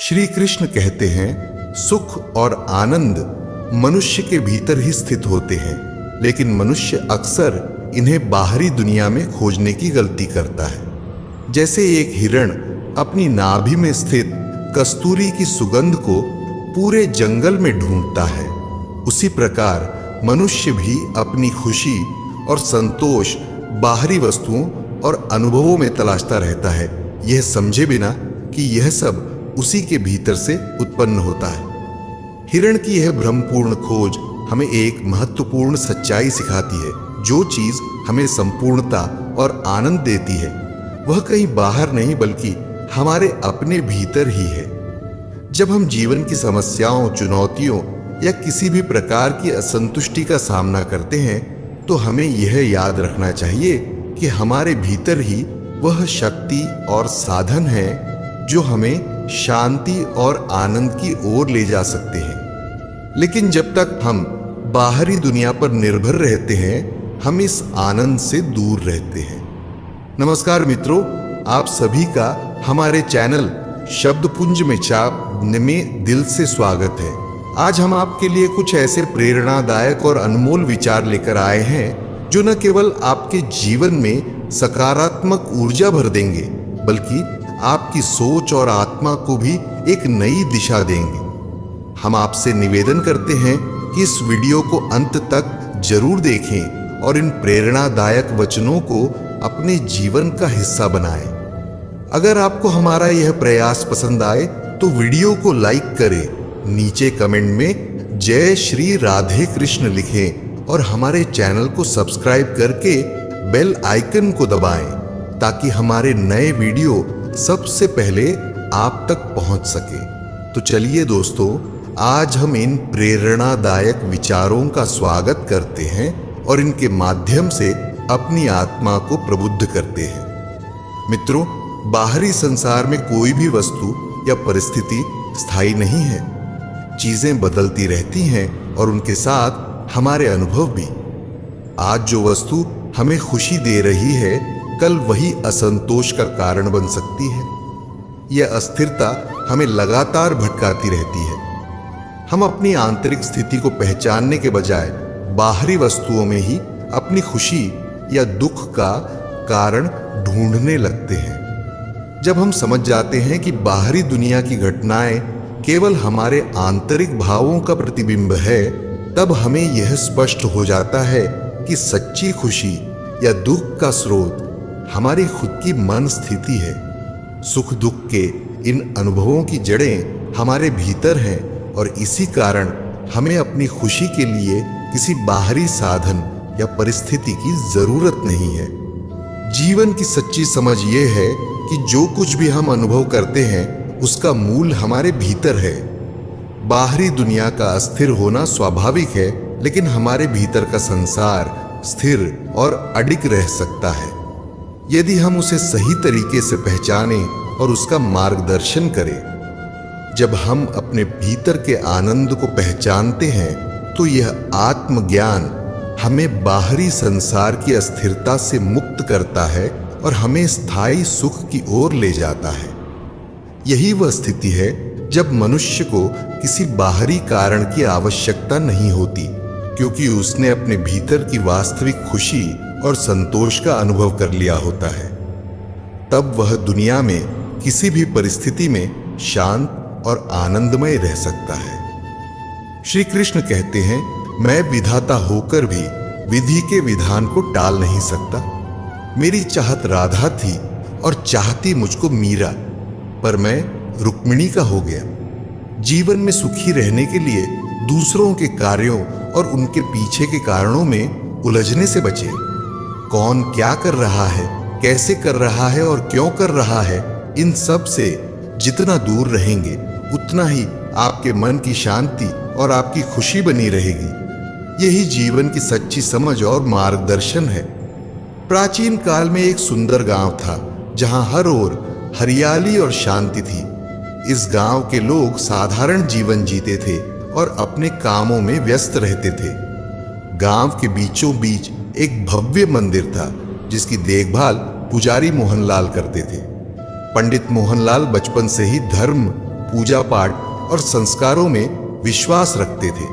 श्री कृष्ण कहते हैं, सुख और आनंद मनुष्य के भीतर ही स्थित होते हैं, लेकिन मनुष्य अक्सर इन्हें बाहरी दुनिया में खोजने की गलती करता है। जैसे एक हिरण अपनी नाभि में स्थित कस्तूरी की सुगंध को पूरे जंगल में ढूंढता है, उसी प्रकार मनुष्य भी अपनी खुशी और संतोष बाहरी वस्तुओं और अनुभवों में तलाशता रहता है, यह समझे बिना कि यह सब उसी के भीतर से उत्पन्न होता है। हिरण की यह भ्रमपूर्ण खोज हमें एक महत्वपूर्ण सच्चाई सिखाती है। जो चीज हमें संपूर्णता और आनंद देती है वह कहीं बाहर नहीं बल्कि हमारे अपने भीतर ही है। जब हम जीवन की समस्याओं, चुनौतियों या किसी भी प्रकार की असंतुष्टि का सामना करते हैं तो हमें यह याद रखना चाहिए कि हमारे भीतर ही वह शक्ति और साधन है जो हमें शांति और आनंद की ओर ले जा सकते हैं। लेकिन जब तक हम बाहरी दुनिया पर निर्भर रहते हैं, हम इस आनंद से दूर रहते हैं। नमस्कार मित्रों, आप सभी का हमारे चैनल शब्दपुंज में चाप में दिल से स्वागत है। आज हम आपके लिए कुछ ऐसे प्रेरणादायक और अनमोल विचार लेकर आए हैं जो न केवल आपके जीवन में सकारात्मक ऊर्जा भर देंगे बल्कि आपकी सोच और आत्मा को भी एक नई दिशा देंगे। हम आपसे निवेदन करते हैं कि इस वीडियो को अंत तक जरूर देखें और इन प्रेरणादायक वचनों को अपने जीवन का हिस्सा बनाएं। अगर आपको हमारा यह प्रयास पसंद आए तो वीडियो को लाइक करें, नीचे कमेंट में जय श्री राधे कृष्ण लिखें और हमारे चैनल को सब्सक्राइब करके बेल आइकन को दबाएं ताकि हमारे नए वीडियो सबसे पहले आप तक पहुंच सके। तो चलिए दोस्तों, आज हम इन प्रेरणादायक विचारों का स्वागत करते हैं और इनके माध्यम से अपनी आत्मा को प्रबुद्ध करते हैं। मित्रों, बाहरी संसार में कोई भी वस्तु या परिस्थिति स्थायी नहीं है। चीजें बदलती रहती हैं और उनके साथ हमारे अनुभव भी। आज जो वस्तु हमें खुशी दे रही है, कल वही असंतोष का कारण बन सकती है। यह अस्थिरता हमें लगातार भटकाती रहती है। हम अपनी आंतरिक स्थिति को पहचानने के बजाय बाहरी वस्तुओं में ही अपनी खुशी या दुख का कारण ढूंढने लगते हैं। जब हम समझ जाते हैं कि बाहरी दुनिया की घटनाएं केवल हमारे आंतरिक भावों का प्रतिबिंब है, तब हमें यह स्पष्ट हो जाता है कि सच्ची खुशी या दुख का स्रोत हमारी खुद की मन स्थिति है। सुख दुख के इन अनुभवों की जड़ें हमारे भीतर हैं और इसी कारण हमें अपनी खुशी के लिए किसी बाहरी साधन या परिस्थिति की जरूरत नहीं है। जीवन की सच्ची समझ ये है कि जो कुछ भी हम अनुभव करते हैं उसका मूल हमारे भीतर है। बाहरी दुनिया का अस्थिर होना स्वाभाविक है, लेकिन हमारे भीतर का संसार स्थिर और अडिग रह सकता है यदि हम उसे सही तरीके से पहचानें और उसका मार्गदर्शन करें। जब हम अपने भीतर के आनंद को पहचानते हैं तो यह आत्मज्ञान हमें बाहरी संसार की अस्थिरता से मुक्त करता है और हमें स्थायी सुख की ओर ले जाता है। यही वह स्थिति है जब मनुष्य को किसी बाहरी कारण की आवश्यकता नहीं होती, क्योंकि उसने अपने भीतर की वास्तविक खुशी और संतोष का अनुभव कर लिया होता है। तब वह दुनिया में किसी भी परिस्थिति में शांत और आनंदमय रह सकता है। श्री कृष्ण कहते हैं, मैं विधाता होकर भी विधि के विधान को टाल नहीं सकता। मेरी चाहत राधा थी और चाहती मुझको मीरा, पर मैं रुक्मिणी का हो गया। जीवन में सुखी रहने के लिए दूसरों के कार्यों और उनके पीछे के कारणों में उलझने से बचे। कौन क्या कर रहा है, कैसे कर रहा है और क्यों कर रहा है, इन सब से जितना दूर रहेंगे उतना ही आपके मन की शांति और आपकी खुशी बनी रहेगी। यही जीवन की सच्ची समझ और मार्गदर्शन है। प्राचीन काल में एक सुंदर गांव था जहां हर ओर हरियाली और शांति थी। इस गांव के लोग साधारण जीवन जीते थे और अपने कामों में व्यस्त रहते थे। गांव के बीचों बीच एक भव्य मंदिर था जिसकी देखभाल पुजारी मोहनलाल करते थे। पंडित मोहनलाल बचपन से ही धर्म, पूजा पाठ और संस्कारों में विश्वास रखते थे।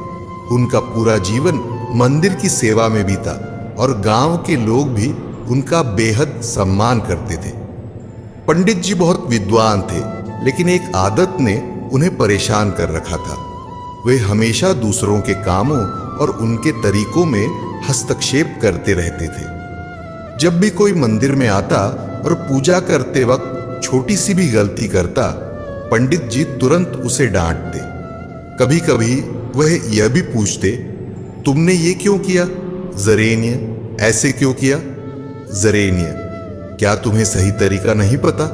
उनका पूरा जीवन मंदिर की सेवा में बीता और गांव के लोग भी उनका बेहद सम्मान करते थे। पंडित जी बहुत विद्वान थे, लेकिन एक आदत ने उन्हें परेशान कर रखा था। वे हमेशा दूसरों के कामों और उनके तरीकों में हस्तक्षेप करते रहते थे। जब भी कोई मंदिर में आता और पूजा करते वक्त छोटी सी भी गलती करता, पंडित जी तुरंत उसे डांटते। कभी कभी वह यह भी पूछते, तुमने ये क्यों किया जरेन्य, ऐसे क्यों किया जरेन्य, क्या तुम्हें सही तरीका नहीं पता?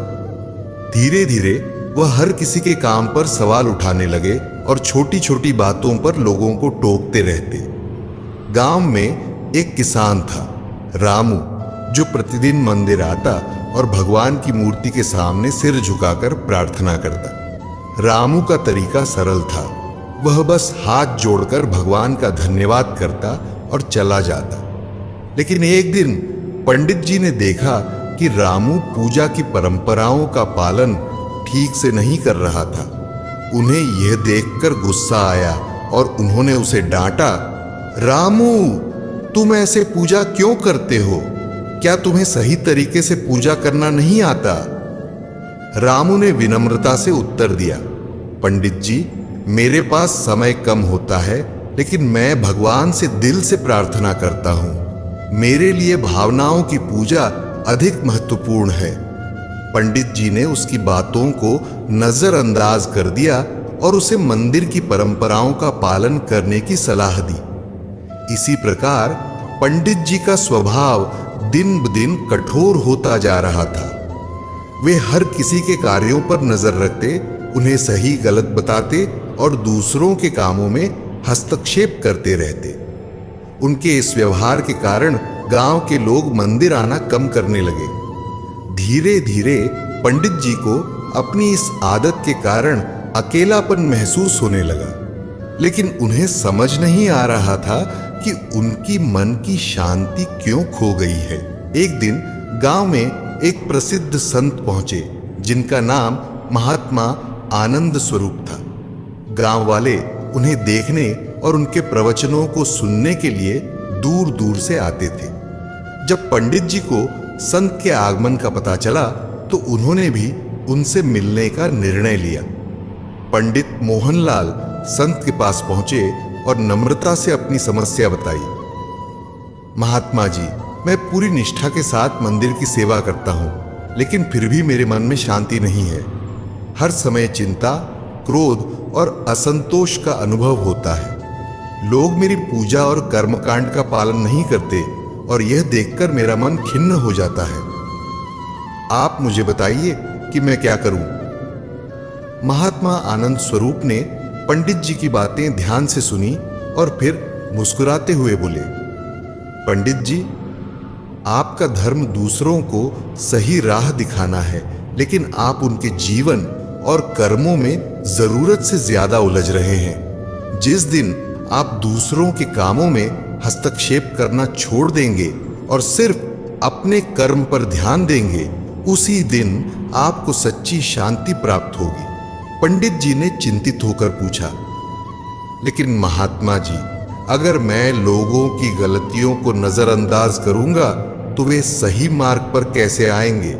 धीरे धीरे वह हर किसी के काम पर सवाल उठाने लगे और छोटी छोटी बातों पर लोगों को टोकते रहते। गांव में एक किसान था, रामू, जो प्रतिदिन मंदिर आता और भगवान की मूर्ति के सामने सिर झुकाकर प्रार्थना करता। रामू का तरीका सरल था। वह बस हाथ जोड़कर भगवान का धन्यवाद करता और चला जाता। लेकिन एक दिन पंडित जी ने देखा कि रामू पूजा की परंपराओं का पालन ठीक से नहीं कर रहा था। उन्हें यह देखकर गुस्सा आया और उन्होंने उसे डांटा, रामू, तुम ऐसे पूजा क्यों करते हो? क्या तुम्हें सही तरीके से पूजा करना नहीं आता? रामू ने विनम्रता से उत्तर दिया, पंडित जी, मेरे पास समय कम होता है, लेकिन मैं भगवान से दिल से प्रार्थना करता हूं। मेरे लिए भावनाओं की पूजा अधिक महत्वपूर्ण है। पंडित जी ने उसकी बातों को नजरअंदाज कर दिया और उसे मंदिर की परंपराओं का पालन करने की सलाह दी। इसी प्रकार पंडित जी का स्वभाव दिन ब दिन कठोर होता जा रहा था। वे हर किसी के कार्यों पर नजर रखते, उन्हें सही गलत बताते और दूसरों के कामों में हस्तक्षेप करते रहते। उनके इस व्यवहार के कारण गांव के लोग मंदिर आना कम करने लगे। धीरे धीरे पंडित जी को अपनी इस आदत के कारण अकेलापन महसूस होने लगा, लेकिन उन्हें समझ नहीं आ रहा था कि उनकी मन की शांति क्यों खो गई है। एक दिन गांव में एक प्रसिद्ध संत पहुंचे, जिनका नाम महात्मा आनंद स्वरूप था। गांव वाले उन्हें देखने और उनके प्रवचनों को सुनने के लिए दूर दूर से आते थे। जब पंडित जी को संत के आगमन का पता चला तो उन्होंने भी उनसे मिलने का निर्णय लिया। पंडित मोहनलाल संत के पास पहुंचे और नम्रता से अपनी समस्या बताई। महात्मा जी, मैं पूरी निष्ठा के साथ मंदिर की सेवा करता हूं, लेकिन फिर भी मेरे मन में शांति नहीं है। हर समय चिंता, क्रोध और असंतोष का अनुभव होता है। लोग मेरी पूजा और कर्मकांड का पालन नहीं करते और यह देखकर मेरा मन खिन्न हो जाता है। आप मुझे बताइए कि मैं क्या करूं? महात्मा आनंद स्वरूप ने पंडित जी की बातें ध्यान से सुनी और फिर मुस्कुराते हुए बोले, पंडित जी, आपका धर्म दूसरों को सही राह दिखाना है, लेकिन आप उनके जीवन और कर्मों में जरूरत से ज्यादा उलझ रहे हैं। जिस दिन आप दूसरों के कामों में हस्तक्षेप करना छोड़ देंगे और सिर्फ अपने कर्म पर ध्यान देंगे, उसी दिन आपको सच्ची शांति प्राप्त होगी। पंडित जी ने चिंतित होकर पूछा, लेकिन महात्मा जी, अगर मैं लोगों की गलतियों को नजरअंदाज करूंगा तो वे सही मार्ग पर कैसे आएंगे?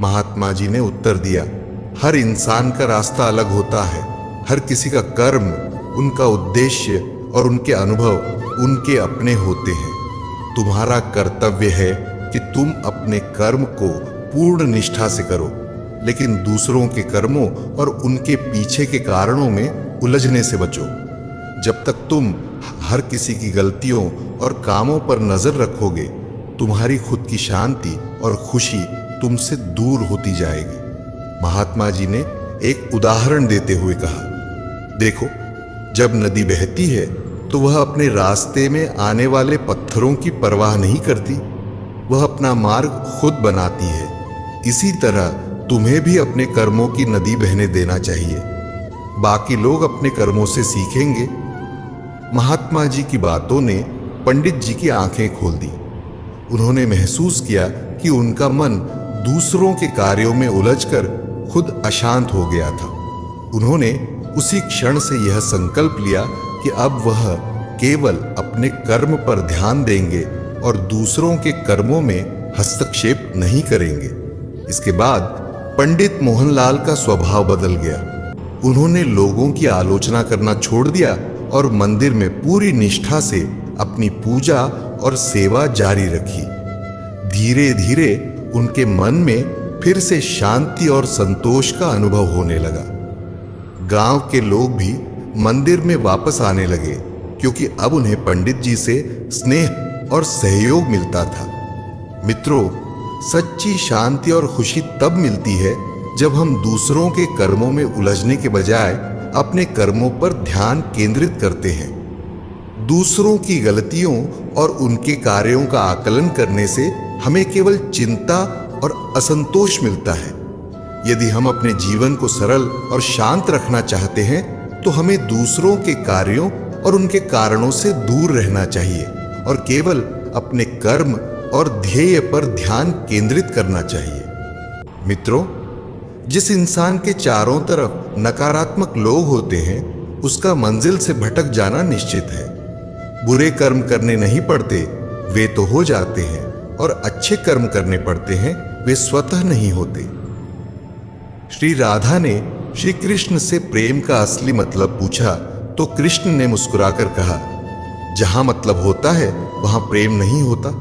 महात्मा जी ने उत्तर दिया, हर इंसान का रास्ता अलग होता है। हर किसी का कर्म, उनका उद्देश्य और उनके अनुभव उनके अपने होते हैं। तुम्हारा कर्तव्य है कि तुम अपने कर्म को पूर्ण निष्ठा से करो, लेकिन दूसरों के कर्मों और उनके पीछे के कारणों में उलझने से बचो। जब तक तुम हर किसी की गलतियों और कामों पर नजर रखोगे, तुम्हारी खुद की शांति और खुशी तुमसे दूर होती जाएगी। महात्मा जी ने एक उदाहरण देते हुए कहा, देखो, जब नदी बहती है तो वह अपने रास्ते में आने वाले पत्थरों की परवाह नहीं करती, वह अपना मार्ग खुद बनाती है। इसी तरह तुम्हें भी अपने कर्मों की नदी बहने देना चाहिए, बाकी लोग अपने कर्मों से सीखेंगे। महात्मा जी की बातों ने पंडित जी की आंखें खोल दी। उन्होंने महसूस किया कि उनका मन दूसरों के कार्यों में उलझकर खुद अशांत हो गया था। उन्होंने उसी क्षण से यह संकल्प लिया कि अब वह केवल अपने कर्म पर ध्यान देंगे और दूसरों के कर्मों में हस्तक्षेप नहीं करेंगे। इसके बाद पंडित मोहनलाल का स्वभाव बदल गया। उन्होंने लोगों की आलोचना करना छोड़ दिया और मंदिर में पूरी निष्ठा से अपनी पूजा और सेवा जारी रखी। धीरे धीरे उनके मन में फिर से शांति और संतोष का अनुभव होने लगा। गांव के लोग भी मंदिर में वापस आने लगे, क्योंकि अब उन्हें पंडित जी से स्नेह और सहयोग मिलता था। मित्रों, सच्ची शांति और खुशी तब मिलती है जब हम दूसरों के कर्मों में उलझने के बजाय अपने कर्मों पर ध्यान केंद्रित करते हैं। दूसरों की गलतियों और उनके कार्यों का आकलन करने से हमें केवल चिंता और असंतोष मिलता है। यदि हम अपने जीवन को सरल और शांत रखना चाहते हैं तो हमें दूसरों के कार्यों और उनके कारणों से दूर रहना चाहिए और केवल अपने कर्म और ध्येय पर ध्यान केंद्रित करना चाहिए। मित्रों, जिस इंसान के चारों तरफ नकारात्मक लोग होते हैं, उसका मंजिल से भटक जाना निश्चित है। बुरे कर्म करने नहीं पड़ते, वे तो हो जाते हैं, और अच्छे कर्म करने पड़ते हैं, वे स्वतः नहीं होते। श्री राधा ने श्री कृष्ण से प्रेम का असली मतलब पूछा तो कृष्ण ने मुस्कुराकर कहा, जहां मतलब होता है वहां प्रेम नहीं होता।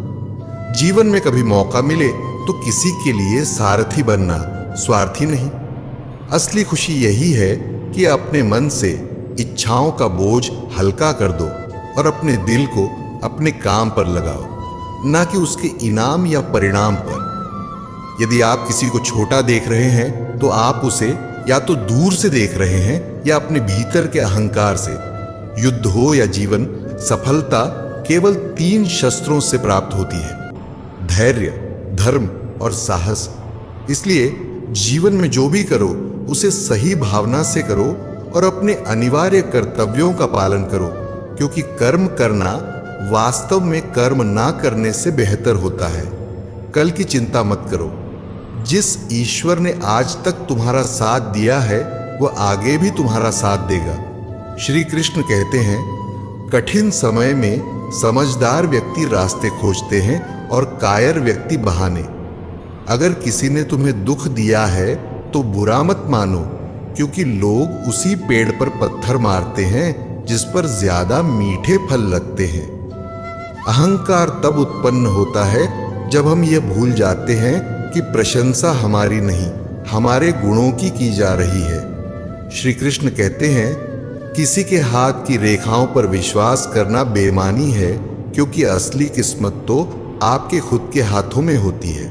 जीवन में कभी मौका मिले तो किसी के लिए सारथी बनना, स्वार्थी नहीं। असली खुशी यही है कि अपने मन से इच्छाओं का बोझ हल्का कर दो और अपने दिल को अपने काम पर लगाओ, ना कि उसके इनाम या परिणाम पर। यदि आप किसी को छोटा देख रहे हैं तो आप उसे या तो दूर से देख रहे हैं या अपने भीतर के अहंकार से। युद्ध हो या जीवन, सफलता केवल 3 शस्त्रों से प्राप्त होती है: धैर्य, धर्म और साहस। इसलिए जीवन में जो भी करो उसे सही भावना से करो और अपने अनिवार्य कर्तव्यों का पालन करो, क्योंकि कर्म करना वास्तव में कर्म ना करने से बेहतर होता है। कल की चिंता मत करो। जिस ईश्वर ने आज तक तुम्हारा साथ दिया है वह आगे भी तुम्हारा साथ देगा। श्री कृष्ण कहते हैं, कठिन समय में समझदार व्यक्ति रास्ते खोजते हैं और कायर व्यक्ति बहाने। अगर किसी ने तुम्हें दुख दिया है तो बुरा मत मानो, क्योंकि लोग उसी पेड़ पर पत्थर मारते हैं जिस पर ज्यादा मीठे फल लगते हैं। अहंकार तब उत्पन्न होता है जब हम यह भूल जाते हैं कि प्रशंसा हमारी नहीं, हमारे गुणों की जा रही है। श्री कृष्ण कहते हैं, किसी के हाथ की रेखाओं पर विश्वास करना बेईमानी है, क्योंकि असली किस्मत तो आपके खुद के हाथों में होती है।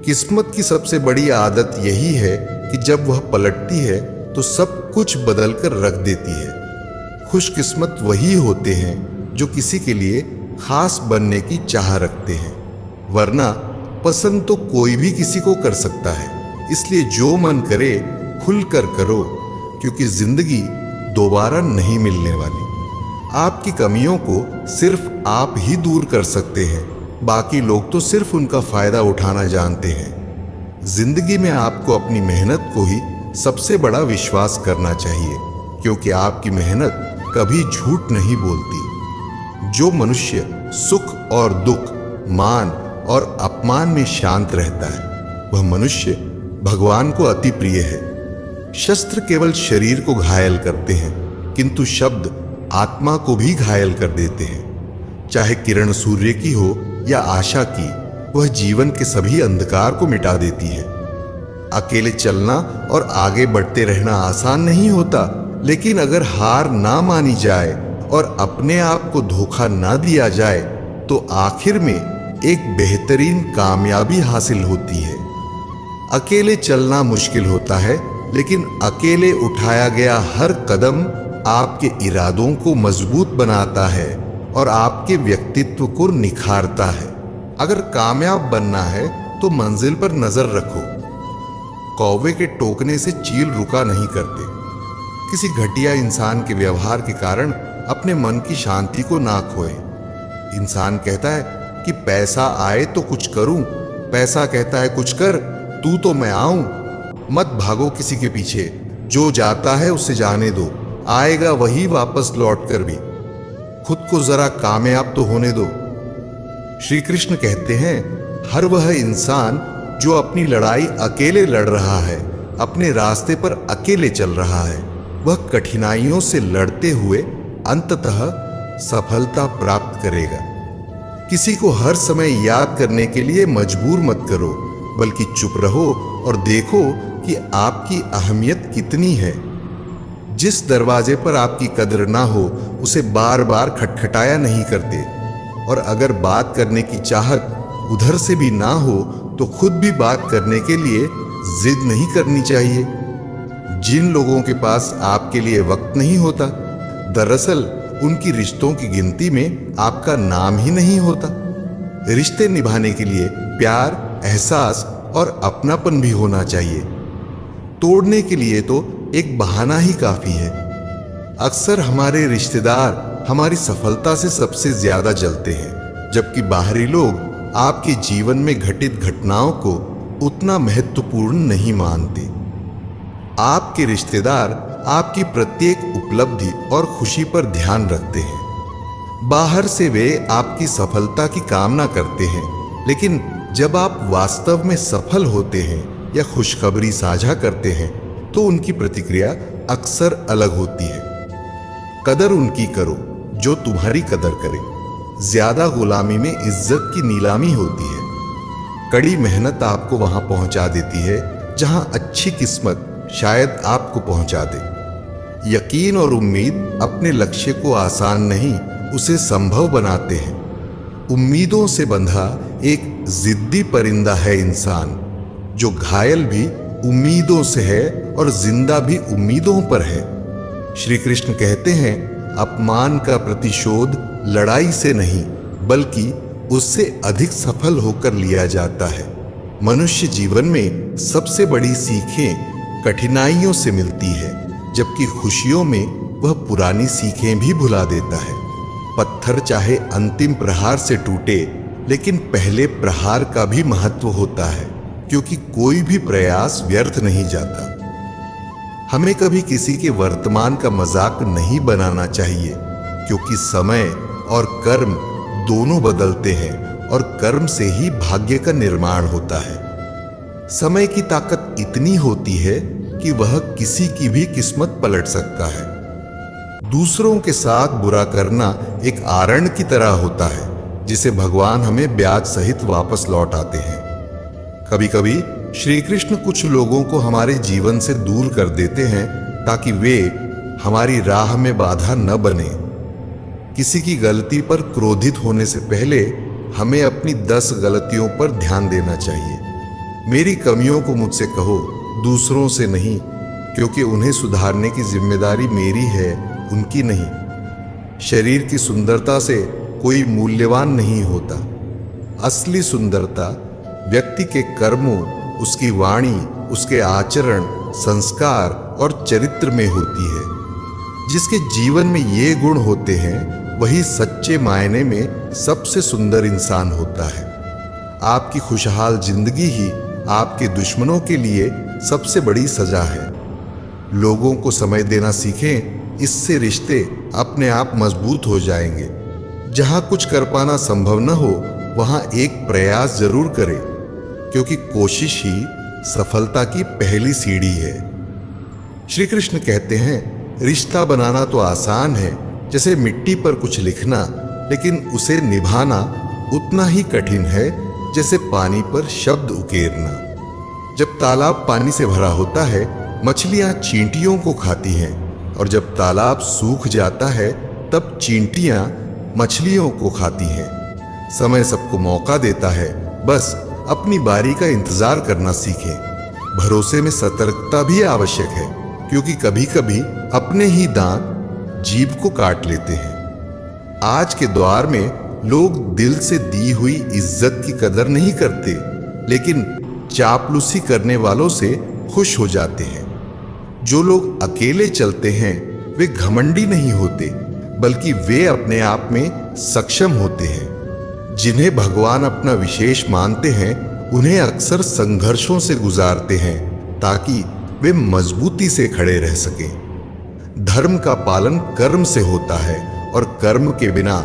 किस्मत की सबसे बड़ी आदत यही है कि जब वह पलटती है तो सब कुछ बदल कर रख देती है। खुशकिस्मत वही होते हैं जो किसी के लिए खास बनने की चाह रखते हैं, वरना पसंद तो कोई भी किसी को कर सकता है। इसलिए जो मन करे खुलकर करो, क्योंकि जिंदगी दोबारा नहीं मिलने वाली। आपकी कमियों को सिर्फ आप ही दूर कर सकते हैं, बाकी लोग तो सिर्फ उनका फायदा उठाना जानते हैं। जिंदगी में आपको अपनी मेहनत को ही सबसे बड़ा विश्वास करना चाहिए, क्योंकि आपकी मेहनत कभी झूठ नहीं बोलती। जो मनुष्य सुख और दुख, मान और अपमान में शांत रहता है, वह मनुष्य भगवान को अति प्रिय है। शस्त्र केवल शरीर को घायल करते हैं, किंतु शब्द आत्मा को भी घायल कर देते हैं। चाहे किरण सूर्य की हो या आशा की, वह जीवन के सभी अंधकार को मिटा देती है। अकेले चलना और आगे बढ़ते रहना आसान नहीं होता, लेकिन अगर हार ना मानी जाए और अपने आप को धोखा ना दिया जाए तो आखिर में एक बेहतरीन कामयाबी हासिल होती है। अकेले चलना मुश्किल होता है, लेकिन अकेले उठाया गया हर कदम आपके इरादों को मजबूत बनाता है और आपके व्यक्तित्व को निखारता है। अगर कामयाब बनना है तो मंजिल पर नजर रखो। कौवे के टोकने से चील रुका नहीं करते। किसी घटिया इंसान के व्यवहार के कारण अपने मन की शांति को ना खोए। इंसान कहता है कि पैसा आए तो कुछ करूं, पैसा कहता है कुछ कर, तू तो मैं आऊं। मत भागो किसी के पीछे, जो जाता है उसे जाने दो, आएगा वही वापस लौट कर भी। खुद को जरा कामयाब तो होने दो। श्री कृष्ण कहते हैं, हर वह इंसान जो अपनी लड़ाई अकेले लड़ रहा है, अपने रास्ते पर अकेले चल रहा है, वह कठिनाइयों से लड़ते हुए अंततः सफलता प्राप्त करेगा। किसी को हर समय याद करने के लिए मजबूर मत करो, बल्कि चुप रहो और देखो कि आपकी अहमियत कितनी है। जिस दरवाजे पर आपकी कदर ना हो उसे बार बार खटखटाया नहीं करते, और अगर बात करने की चाहत उधर से भी ना हो तो खुद भी बात करने के लिए जिद नहीं करनी चाहिए। जिन लोगों के पास आपके लिए वक्त नहीं होता, दरअसल उनकी रिश्तों की गिनती में आपका नाम ही नहीं होता। रिश्ते निभाने के लिए प्यार, एहसास और अपनापन भी होना चाहिए। तोड़ने के लिए तो एक बहाना ही काफी है। अक्सर हमारे रिश्तेदार हमारी सफलता से सबसे ज्यादा जलते हैं, जबकि बाहरी लोग आपके जीवन में घटित घटनाओं को उतना महत्वपूर्ण नहीं मानते। आपके रिश्तेदार आपकी प्रत्येक उपलब्धि और खुशी पर ध्यान रखते हैं। बाहर से वे आपकी सफलता की कामना करते हैं, लेकिन जब आप वास्तव में सफल होते हैं या खुशखबरी साझा करते हैं तो उनकी प्रतिक्रिया अक्सर अलग होती है। कदर उनकी करो जो तुम्हारी कदर करे। ज्यादा गुलामी में इज्जत की नीलामी होती है। कड़ी मेहनत आपको वहां पहुंचा देती है जहां अच्छी किस्मत शायद आपको पहुंचा दे। यकीन और उम्मीद अपने लक्ष्य को आसान नहीं, उसे संभव बनाते हैं। उम्मीदों से बंधा एक जिद्दी परिंदा है इंसान, जो घायल भी उम्मीदों से है और जिंदा भी उम्मीदों पर है। श्री कृष्ण कहते हैं, अपमान का प्रतिशोध लड़ाई से नहीं बल्कि उससे अधिक सफल होकर लिया जाता है। मनुष्य जीवन में सबसे बड़ी सीखें कठिनाइयों से मिलती है, जबकि खुशियों में वह पुरानी सीखें भी भुला देता है। पत्थर चाहे अंतिम प्रहार से टूटे, लेकिन पहले प्रहार का भी महत्व होता है, क्योंकि कोई भी प्रयास व्यर्थ नहीं जाता। हमें कभी किसी के वर्तमान का मजाक नहीं बनाना चाहिए, क्योंकि समय और कर्म दोनों बदलते हैं और कर्म से ही भाग्य का निर्माण होता है। समय की ताकत इतनी होती है कि वह किसी की भी किस्मत पलट सकता है। दूसरों के साथ बुरा करना एक आरण की तरह होता है, जिसे भगवान हमें ब्याज सहित वापस लौट आते हैं। कभी कभी श्री कृष्ण कुछ लोगों को हमारे जीवन से दूर कर देते हैं ताकि वे हमारी राह में बाधा न बने। किसी की गलती पर क्रोधित होने से पहले हमें अपनी 10 गलतियों पर ध्यान देना चाहिए। मेरी कमियों को मुझसे कहो, दूसरों से नहीं, क्योंकि उन्हें सुधारने की जिम्मेदारी मेरी है, उनकी नहीं। शरीर की सुंदरता से कोई मूल्यवान नहीं होता। असली सुंदरता व्यक्ति के कर्मों, उसकी वाणी, उसके आचरण, संस्कार और चरित्र में होती है। जिसके जीवन में ये गुण होते हैं वही सच्चे मायने में सबसे सुंदर इंसान होता है। आपकी खुशहाल जिंदगी ही आपके दुश्मनों के लिए सबसे बड़ी सजा है। लोगों को समय देना सीखें, इससे रिश्ते अपने आप मजबूत हो जाएंगे। जहां कुछ कर पाना संभव न हो वहां एक प्रयास जरूर करें, क्योंकि कोशिश ही सफलता की पहली सीढ़ी है। श्री कृष्ण कहते हैं, रिश्ता बनाना तो आसान है जैसे मिट्टी पर कुछ लिखना, लेकिन उसे निभाना उतना ही कठिन है जैसे पानी पर शब्द उकेरना। जब तालाब पानी से भरा होता है, मछलियां चींटियों को खाती हैं, और जब तालाब सूख जाता है तब चींटियां मछलियों को खाती हैं। समय सबको मौका देता है, बस अपनी बारी का इंतजार करना सीखें। भरोसे में सतर्कता भी आवश्यक है, क्योंकि कभी कभी अपने ही दांत जीभ को काट लेते हैं। आज के दौर में लोग दिल से दी हुई इज्जत की कदर नहीं करते, लेकिन चापलूसी करने वालों से खुश हो जाते हैं। जो लोग अकेले चलते हैं वे घमंडी नहीं होते, बल्कि वे अपने आप में सक्षम होते हैं। जिन्हें भगवान अपना विशेष मानते हैं उन्हें अक्सर संघर्षों से गुजारते हैं, ताकि वे मजबूती से खड़े रह सकें। धर्म का पालन कर्म से होता है और कर्म के बिना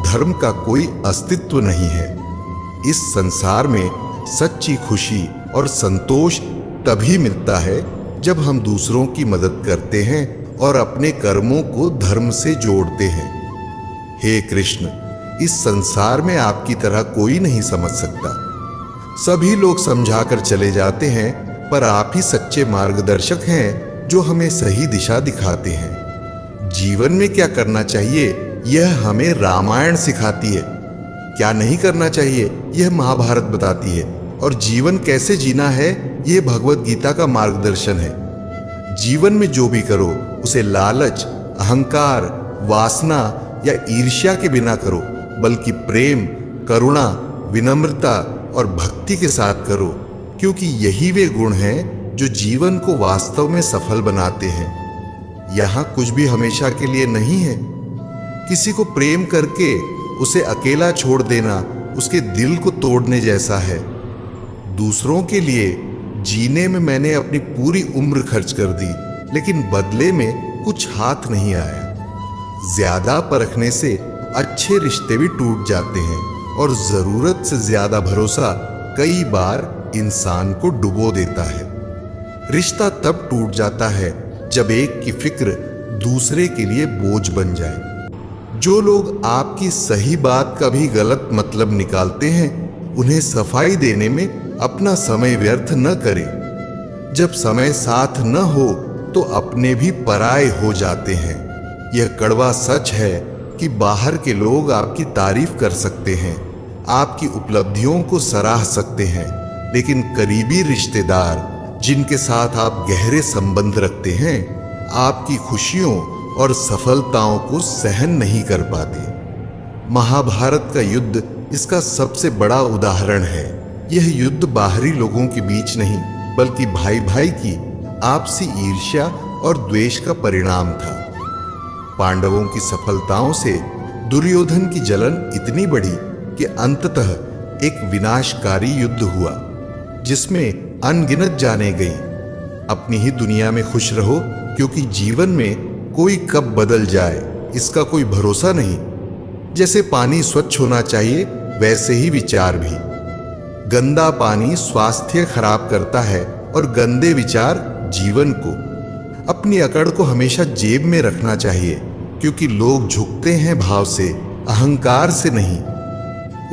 धर्म का कोई अस्तित्व नहीं है। इस संसार में सच्ची खुशी और संतोष तभी मिलता है जब हम दूसरों की मदद करते हैं और अपने कर्मों को धर्म से जोड़ते हैं। हे कृष्ण, इस संसार में आपकी तरह कोई नहीं समझ सकता। सभी लोग समझाकर चले जाते हैं, पर आप ही सच्चे मार्गदर्शक हैं जो हमें सही दिशा दिखाते हैं। जीवन में क्या करना चाहिए यह हमें रामायण सिखाती है, क्या नहीं करना चाहिए यह महाभारत बताती है, और जीवन कैसे जीना है यह भगवत गीता का मार्गदर्शन है। जीवन में जो भी करो उसे लालच, अहंकार, वासना या ईर्ष्या के बिना करो, बल्कि प्रेम, करुणा, विनम्रता और भक्ति के साथ करो, क्योंकि यही वे गुण हैं जो जीवन को वास्तव में सफल बनाते हैं। यहाँ कुछ भी हमेशा के लिए नहीं है। किसी को प्रेम करके उसे अकेला छोड़ देना उसके दिल को तोड़ने जैसा है। दूसरों के लिए जीने में मैंने अपनी पूरी उम्र खर्च कर दी, लेकिन बदले में कुछ हाथ नहीं आया। ज्यादा परखने से अच्छे रिश्ते भी टूट जाते हैं और जरूरत से ज्यादा भरोसा कई बार इंसान को डुबो देता है। रिश्ता तब टूट जाता है जब एक की फिक्र दूसरे के लिए बोझ बन जाए। जो लोग आपकी सही बात का भी गलत मतलब निकालते हैं, उन्हें सफाई देने में अपना समय व्यर्थ न करें। जब समय साथ न हो तो अपने भी पराये हो जाते हैं। यह कड़वा सच है कि बाहर के लोग आपकी तारीफ कर सकते हैं, आपकी उपलब्धियों को सराह सकते हैं, लेकिन करीबी रिश्तेदार जिनके साथ आप गहरे संबंध रखते हैं, आपकी खुशियों और सफलताओं को सहन नहीं कर पाते। महाभारत का युद्ध इसका सबसे बड़ा उदाहरण है। यह युद्ध बाहरी लोगों के बीच नहीं, बल्कि भाई भाई की आपसी ईर्ष्या और द्वेष का परिणाम था। पांडवों की सफलताओं से दुर्योधन की जलन इतनी बढ़ी कि अंततः एक विनाशकारी युद्ध हुआ, जिसमें अनगिनत जानें गईं। अपनी ही दुनिया में खुश रहो, क्योंकि जीवन में कोई कब बदल जाए इसका कोई भरोसा नहीं। जैसे पानी स्वच्छ होना चाहिए, वैसे ही विचार भी। गंदा पानी स्वास्थ्य खराब करता है और गंदे विचार जीवन को। अपनी अकड़ को हमेशा जेब में रखना चाहिए, क्योंकि लोग झुकते हैं भाव से, अहंकार से नहीं।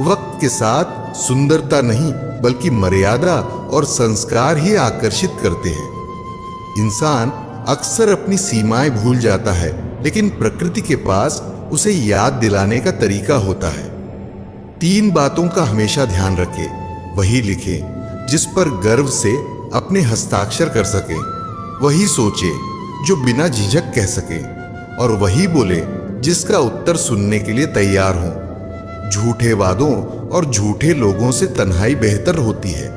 वक्त के साथ सुंदरता नहीं, बल्कि मर्यादा और संस्कार ही आकर्षित करते हैं। इंसान अक्सर अपनी सीमाएं भूल जाता है, लेकिन प्रकृति के पास उसे याद दिलाने का तरीका होता है। 3 बातों का हमेशा ध्यान रखें, वही लिखें जिस पर गर्व से अपने हस्ताक्षर कर सके, वही सोचे जो बिना झिझक कह सके, और वही बोले जिसका उत्तर सुनने के लिए तैयार हो। झूठे वादों और झूठे लोगों से तन्हाई बेहतर होती है।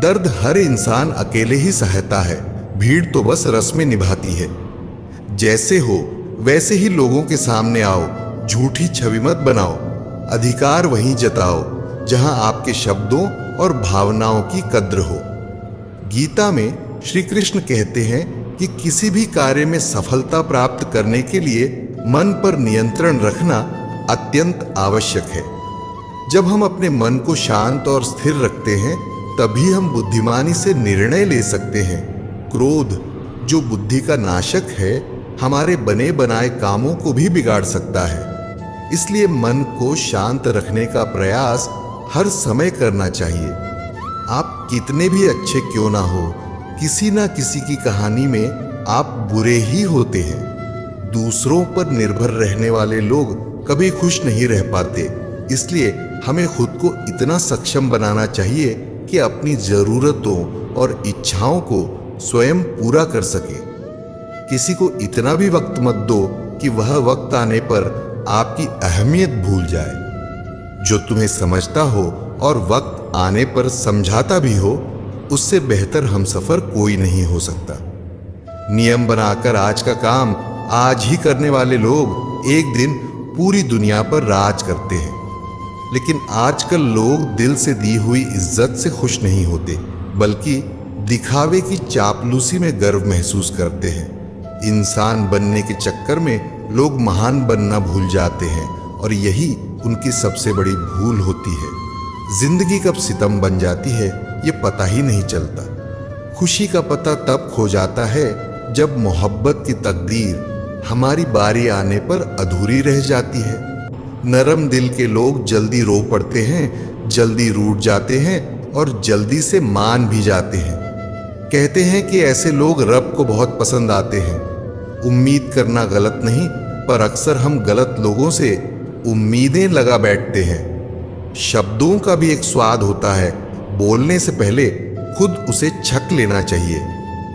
दर्द हर इंसान अकेले ही सहता है, भीड़ तो बस रस्में निभाती है। जैसे हो वैसे ही लोगों के सामने आओ, झूठी छवि मत बनाओ। अधिकार वहीं जताओ जहां आपके शब्दों और भावनाओं की कद्र हो। गीता में श्री कृष्ण कहते हैं कि किसी भी कार्य में सफलता प्राप्त करने के लिए मन पर नियंत्रण रखना अत्यंत आवश्यक है। जब हम अपने मन को शांत और स्थिर रखते हैं, तभी हम बुद्धिमानी से निर्णय ले सकते हैं। क्रोध, जो बुद्धि का नाशक है, हमारे बने बनाए कामों को भी बिगाड़ सकता है। इसलिए मन को शांत रखने का प्रयास हर समय करना चाहिए। आप कितने भी अच्छे क्यों ना हो, किसी ना किसी की कहानी में आप बुरे ही होते हैं। दूसरों पर निर्भर रहने वाले लोग कभी खुश नहीं रह पाते। इसलिए हमें खुद को इतना सक्षम बनाना चाहिए कि अपनी जरूरतों और इच्छाओं को स्वयं पूरा कर सके। किसी को इतना भी वक्त मत दो कि वह वक्त आने पर आपकी अहमियत भूल जाए। जो तुम्हें समझता हो और वक्त आने पर समझाता भी हो, उससे बेहतर हमसफर कोई नहीं हो सकता। नियम बनाकर आज का काम आज ही करने वाले लोग एक दिन पूरी दुनिया पर राज करते हैं। लेकिन आजकल लोग दिल से दी हुई इज्जत से खुश नहीं होते, बल्कि दिखावे की चापलूसी में गर्व महसूस करते हैं। इंसान बनने के चक्कर में लोग महान बनना भूल जाते हैं और यही उनकी सबसे बड़ी भूल होती है। जिंदगी कब सितम बन जाती है ये पता ही नहीं चलता। खुशी का पता तब खो जाता है जब मोहब्बत की तकदीर हमारी बारी आने पर अधूरी रह जाती है। नरम दिल के लोग जल्दी रो पड़ते हैं, जल्दी रूठ जाते हैं और जल्दी से मान भी जाते हैं। कहते हैं कि ऐसे लोग रब को बहुत पसंद आते हैं। उम्मीद करना गलत नहीं, पर अक्सर हम गलत लोगों से उम्मीदें लगा बैठते हैं। शब्दों का भी एक स्वाद होता है, बोलने से पहले खुद उसे छक लेना चाहिए,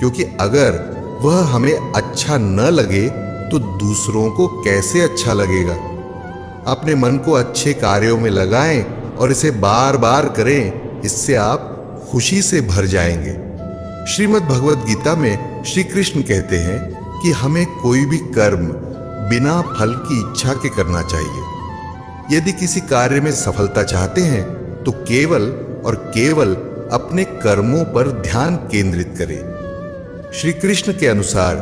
क्योंकि अगर वह हमें अच्छा न लगे तो दूसरों को कैसे अच्छा लगेगा। अपने मन को अच्छे कार्यों में लगाएं और इसे बार बार करें, इससे आप खुशी से भर जाएंगे। श्रीमद् भगवद गीता में श्री कृष्ण कहते हैं कि हमें कोई भी कर्म बिना फल की इच्छा के करना चाहिए। यदि किसी कार्य में सफलता चाहते हैं तो केवल और केवल अपने कर्मों पर ध्यान केंद्रित करें। श्री कृष्ण के अनुसार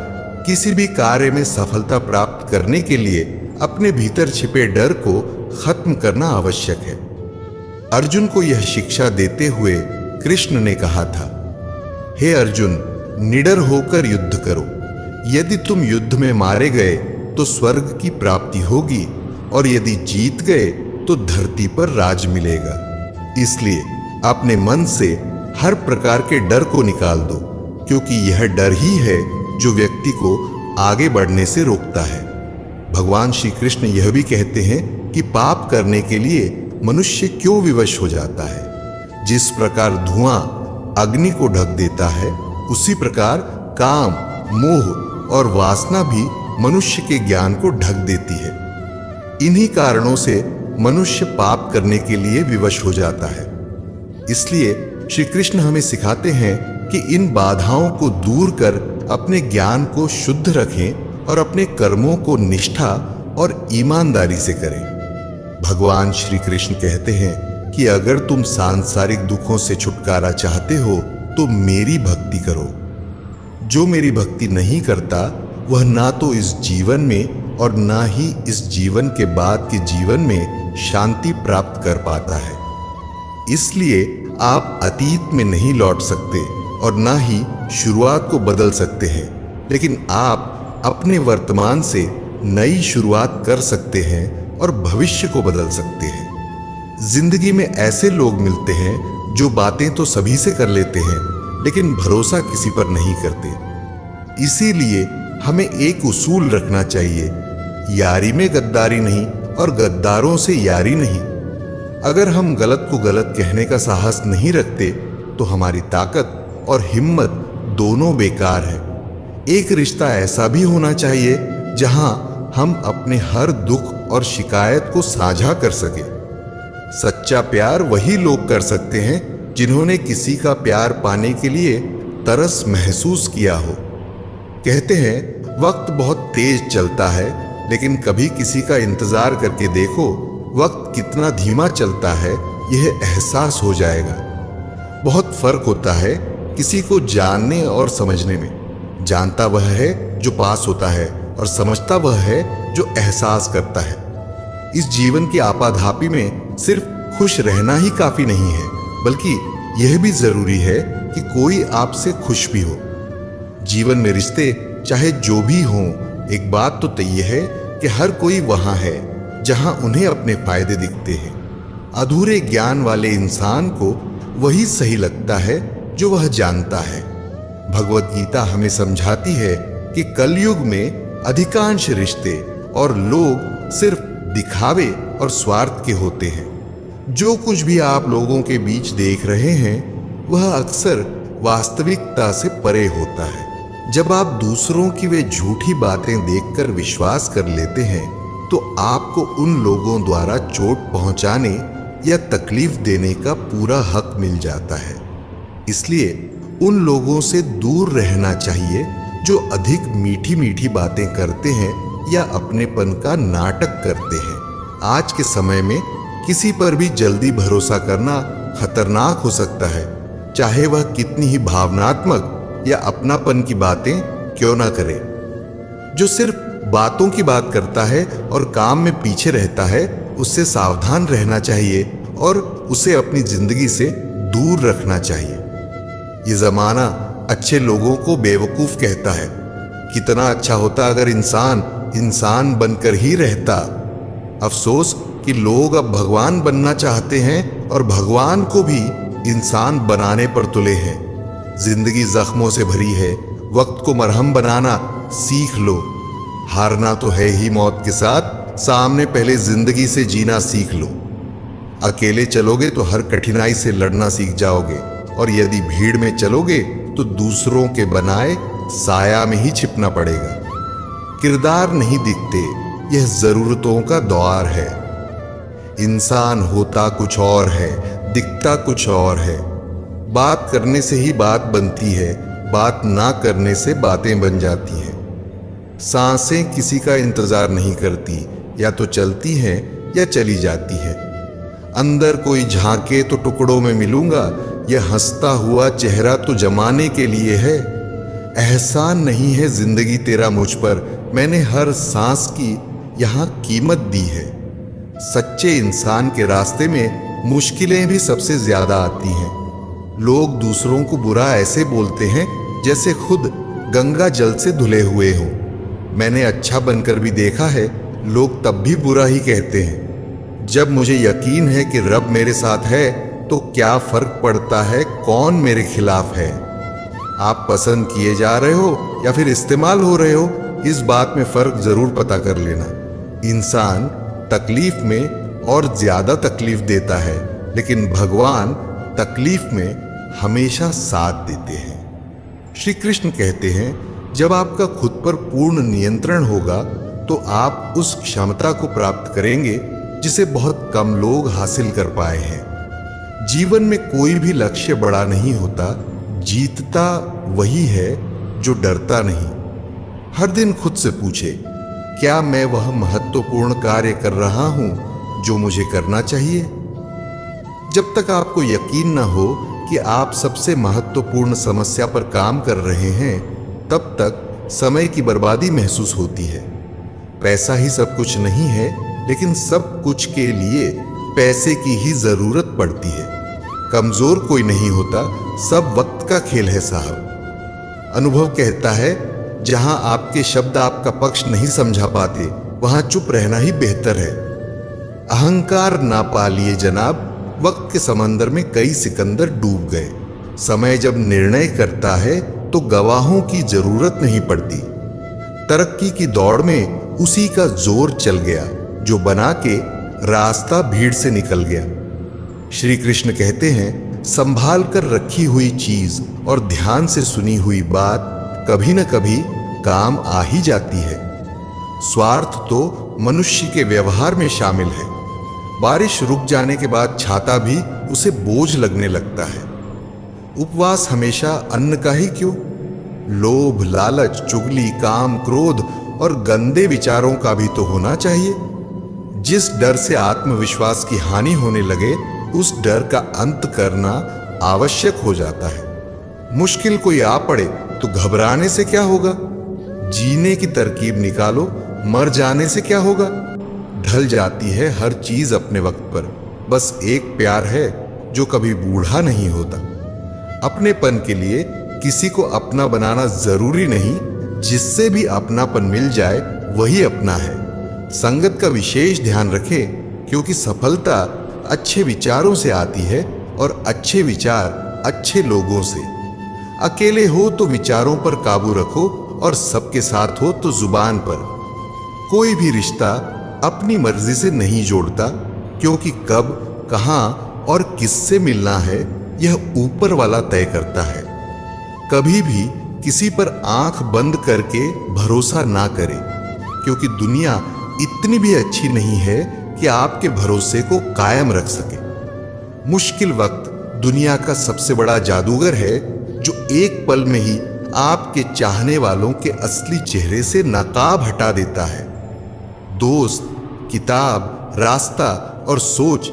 किसी भी कार्य में सफलता प्राप्त करने के लिए अपने भीतर छिपे डर को खत्म करना आवश्यक है। अर्जुन को यह शिक्षा देते हुए कृष्ण ने कहा था, हे अर्जुन, निडर होकर युद्ध करो। यदि तुम युद्ध में मारे गए तो स्वर्ग की प्राप्ति होगी और यदि जीत गए तो धरती पर राज मिलेगा। इसलिए अपने मन से हर प्रकार के डर को निकाल दो, क्योंकि यह डर ही है जो व्यक्ति को आगे बढ़ने से रोकता है। भगवान श्री कृष्ण यह भी कहते हैं कि पाप करने के लिए मनुष्य क्यों विवश हो जाता है। जिस प्रकार धुआं अग्नि को ढक देता है, उसी प्रकार काम, मोह और वासना भी मनुष्य के ज्ञान को ढक देती है। इन्हीं कारणों से मनुष्य पाप करने के लिए विवश हो जाता है। इसलिए श्री कृष्ण हमें सिखाते हैं कि इन बाधाओं को दूर कर अपने ज्ञान को शुद्ध रखें और अपने कर्मों को निष्ठा और ईमानदारी से करें। भगवान श्री कृष्ण कहते हैं कि अगर तुम सांसारिक दुखों से छुटकारा चाहते हो तो मेरी भक्ति करो। जो मेरी भक्ति नहीं करता वह ना तो इस जीवन में और ना ही इस जीवन के बाद के जीवन में शांति प्राप्त कर पाता है। इसलिए आप अतीत में नहीं लौट सकते और ना ही शुरुआत को बदल सकते हैं, लेकिन आप अपने वर्तमान से नई शुरुआत कर सकते हैं और भविष्य को बदल सकते हैं। जिंदगी में ऐसे लोग मिलते हैं जो बातें तो सभी से कर लेते हैं, लेकिन भरोसा किसी पर नहीं करते। इसीलिए हमें एक उसूल रखना चाहिए, यारी में गद्दारी नहीं और गद्दारों से यारी नहीं। अगर हम गलत को गलत कहने का साहस नहीं रखते तो हमारी ताकत और हिम्मत दोनों बेकार है। एक रिश्ता ऐसा भी होना चाहिए जहां हम अपने हर दुख और शिकायत को साझा कर सके। सच्चा प्यार वही लोग कर सकते हैं जिन्होंने किसी का प्यार पाने के लिए तरस महसूस किया हो। कहते हैं वक्त बहुत तेज चलता है, लेकिन कभी किसी का इंतजार करके देखो, वक्त कितना धीमा चलता है यह एहसास हो जाएगा। बहुत फर्क होता है किसी को जानने और समझने में। जानता वह है जो पास होता है और समझता वह है जो एहसास करता है। इस जीवन की आपाधापी में सिर्फ खुश रहना ही काफी नहीं है, बल्कि यह भी जरूरी है कि कोई आपसे खुश भी हो। जीवन में रिश्ते चाहे जो भी हों, एक बात तो तय है कि हर कोई वहां है जहां उन्हें अपने फायदे दिखते हैं। अधूरे ज्ञान वाले इंसान को वही सही लगता है जो वह जानता है। भगवद गीता हमें समझाती है कि कलयुग में अधिकांश रिश्ते और लोग सिर्फ दिखावे और स्वार्थ के होते हैं। जो कुछ भी आप लोगों के बीच देख रहे हैं वह अक्सर वास्तविकता से परे होता है। जब आप दूसरों की वे झूठी बातें देखकर विश्वास कर लेते हैं तो आपको उन लोगों द्वारा चोट पहुंचाने या तकलीफ देने का पूरा हक मिल जाता है। इसलिए उन लोगों से दूर रहना चाहिए जो अधिक मीठी मीठी बातें करते हैं या अपनेपन का नाटक करते हैं। आज के समय में किसी पर भी जल्दी भरोसा करना खतरनाक हो सकता है। चाहे वह कितनी ही भावनात्मक या अपनापन की बातें क्यों ना करे। जो सिर्फ बातों की बात करता है और काम में पीछे रहता है, उससे सावधान रहना चाहिए और उसे अपनी जिंदगी से दूर रखना चाहिए। ये जमाना अच्छे लोगों को बेवकूफ कहता है। कितना अच्छा होता अगर इंसान इंसान बनकर ही रहता। अफसोस कि लोग अब भगवान बनना चाहते हैं और भगवान को भी इंसान बनाने पर तुले हैं। जिंदगी जख्मों से भरी है, वक्त को मरहम बनाना सीख लो। हारना तो है ही मौत के साथ, सामने पहले जिंदगी से जीना सीख लो। अकेले चलोगे तो हर कठिनाई से लड़ना सीख जाओगे, और यदि भीड़ में चलोगे तो दूसरों के बनाए साया में ही छिपना पड़ेगा। किरदार नहीं दिखते, यह जरूरतों का द्वार है। इंसान होता कुछ और है, दिखता कुछ और है। बात करने से ही बात बनती है, बात ना करने से बातें बन जाती हैं। सांसें किसी का इंतजार नहीं करती, या तो चलती हैं या चली जाती है। अंदर कोई झांके तो टुकड़ों में मिलूंगा, यह हंसता हुआ चेहरा तो जमाने के लिए है। एहसान नहीं है जिंदगी तेरा मुझ पर, मैंने हर सांस की यहाँ कीमत दी है। सच्चे इंसान के रास्ते में मुश्किलें भी सबसे ज्यादा आती हैं। लोग दूसरों को बुरा ऐसे बोलते हैं जैसे खुद गंगा जल से धुले हुए हों। मैंने अच्छा बनकर भी देखा है, लोग तब भी बुरा ही कहते हैं। जब मुझे यकीन है कि रब मेरे साथ है तो क्या फर्क पड़ता है कौन मेरे खिलाफ है। आप पसंद किए जा रहे हो या फिर इस्तेमाल हो रहे हो, इस बात में फर्क जरूर पता कर लेना। इंसान तकलीफ में और ज्यादा तकलीफ देता है, लेकिन भगवान तकलीफ में हमेशा साथ देते हैं। श्री कृष्ण कहते हैं, जब आपका खुद पर पूर्ण नियंत्रण होगा तो आप उस क्षमता को प्राप्त करेंगे जिसे बहुत कम लोग हासिल कर पाए हैं। जीवन में कोई भी लक्ष्य बड़ा नहीं होता, जीतता वही है जो डरता नहीं। हर दिन खुद से पूछे, क्या मैं वह महत्वपूर्ण कार्य कर रहा हूं जो मुझे करना चाहिए? जब तक आपको यकीन न हो कि आप सबसे महत्वपूर्ण समस्या पर काम कर रहे हैं, तब तक समय की बर्बादी महसूस होती है। पैसा ही सब कुछ नहीं है, लेकिन सब कुछ के लिए पैसे की ही जरूरत पड़ती है। कमजोर कोई नहीं होता, सब वक्त का खेल है साहब। अनुभव कहता है, जहां आपके शब्द आपका पक्ष नहीं समझा पाते, वहां चुप रहना ही बेहतर है। अहंकार ना पालिए जनाब, वक्त के समंदर में कई सिकंदर डूब गए। समय जब निर्णय करता है तो गवाहों की जरूरत नहीं पड़ती। तरक्की की दौड़ में उसी का जोर चल गया जो बना के रास्ता भीड़ से निकल गया। श्री कृष्ण कहते हैं, संभाल कर रखी हुई चीज और ध्यान से सुनी हुई बात कभी न कभी काम आ ही जाती है। स्वार्थ तो मनुष्य के व्यवहार में शामिल है। बारिश रुक जाने के बाद छाता भी उसे बोझ लगने लगता है। उपवास हमेशा अन्न का ही क्यों? लोभ, लालच, चुगली, काम, क्रोध और गंदे विचारों का भी तो होना चाहिए। जिस डर से आत्मविश्वास की हानि होने लगे, उस डर का अंत करना आवश्यक हो जाता है। मुश्किल कोई आ पड़े तो घबराने से क्या होगा? जीने की तरकीब निकालो, मर जाने से क्या होगा? ढल जाती है हर चीज अपने वक्त पर। बस एक प्यार है जो कभी बूढ़ा नहीं होता। अपनेपन के लिए किसी को अपना बनाना जरूरी नहीं, जिससे भी अपनापन मिल जाए वही अपना है। संगत का विशेष ध्यान रखें, क्योंकि सफलता अच्छे विचारों से आती है और अच्छे विचार अच्छे लोगों से। अकेले हो तो विचारों पर काबू रखो और सबके साथ हो तो जुबान पर। कोई भी रिश्ता अपनी मर्जी से नहीं जोड़ता, क्योंकि कब, कहां और किससे मिलना है यह ऊपर वाला तय करता है। कभी भी किसी पर आंख बंद करके भरोसा ना करें, क्योंकि दुनिया इतनी भी अच्छी नहीं है कि आपके भरोसे को कायम रख सके। मुश्किल वक्त दुनिया का सबसे बड़ा जादूगर है, जो एक पल में ही आपके चाहने वालों के असली चेहरे से नकाब हटा देता है। दोस्त, किताब, रास्ता और सोच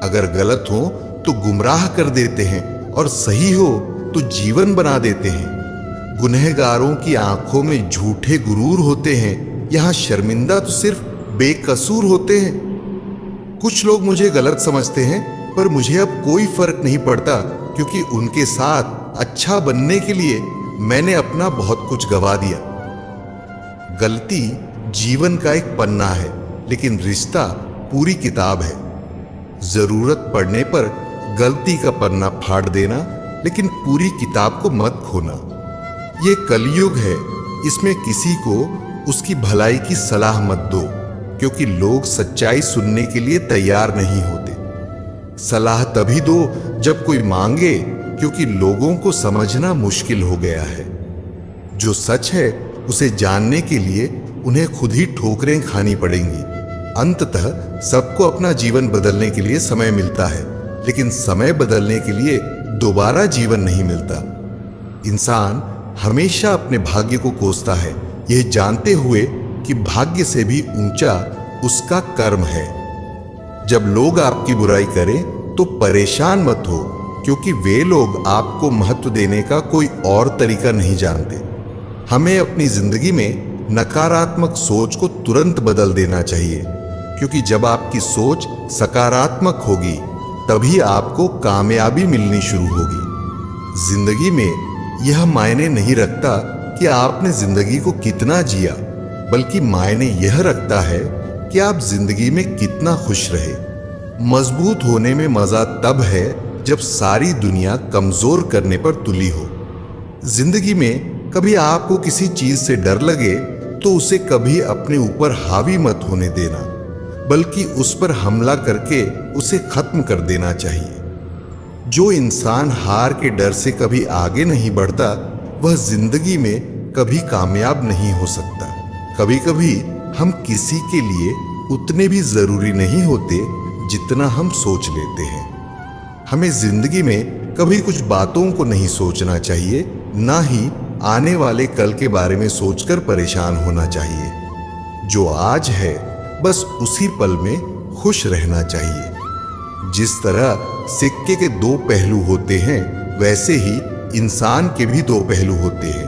अगर गलत हो तो गुमराह कर देते हैं और सही हो तो जीवन बना देते हैं। गुनहगारों की आंखों में झूठे गुरूर होते हैं, यहां शर्मिंदा तो सिर्फ बेकसूर होते हैं। कुछ लोग मुझे गलत समझते हैं, पर मुझे अब कोई फर्क नहीं पड़ता, क्योंकि उनके साथ अच्छा बनने के लिए मैंने अपना बहुत कुछ गवा दिया। गलती जीवन का एक पन्ना है, लेकिन रिश्ता पूरी किताब है। जरूरत पड़ने पर गलती का पन्ना फाड़ देना, लेकिन पूरी किताब को मत खोना। ये कलयुग है, इसमें किसी को उसकी भलाई की सलाह मत दो, क्योंकि लोग सच्चाई सुनने के लिए तैयार नहीं होते। सलाह तभी दो जब कोई मांगे, क्योंकि लोगों को समझना मुश्किल हो गया है। जो सच है उसे जानने के लिए उन्हें खुद ही ठोकरें खानी पड़ेंगी। अंततः सबको अपना जीवन बदलने के लिए समय मिलता है, लेकिन समय बदलने के लिए दोबारा जीवन नहीं मिलता। इंसान हमेशा अपने भाग्य को कोसता है, यह जानते हुए कि भाग्य से भी ऊंचा उसका कर्म है। जब लोग आपकी बुराई करें तो परेशान मत हो, क्योंकि वे लोग आपको महत्व देने का कोई और तरीका नहीं जानते। हमें अपनी जिंदगी में नकारात्मक सोच को तुरंत बदल देना चाहिए, क्योंकि जब आपकी सोच सकारात्मक होगी तभी आपको कामयाबी मिलनी शुरू होगी। जिंदगी में यह मायने नहीं रखता कि आपने जिंदगी को कितना जिया, बल्कि मायने यह रखता है कि आप जिंदगी में कितना खुश रहे। मजबूत होने में मजा तब है जब सारी दुनिया कमजोर करने पर तुली हो। जिंदगी में कभी आपको किसी चीज से डर लगे तो उसे कभी अपने ऊपर हावी मत होने देना, बल्कि उस पर हमला करके उसे खत्म कर देना चाहिए। जो इंसान हार के डर से कभी आगे नहीं बढ़ता, वह जिंदगी में कभी कामयाब नहीं हो सकता। कभी कभी हम किसी के लिए उतने भी जरूरी नहीं होते जितना हम सोच लेते हैं। हमें जिंदगी में कभी कुछ बातों को नहीं सोचना चाहिए, ना ही आने वाले कल के बारे में सोचकर परेशान होना चाहिए। जो आज है बस उसी पल में खुश रहना चाहिए। जिस तरह सिक्के के दो पहलू होते हैं, वैसे ही इंसान के भी दो पहलू होते हैं,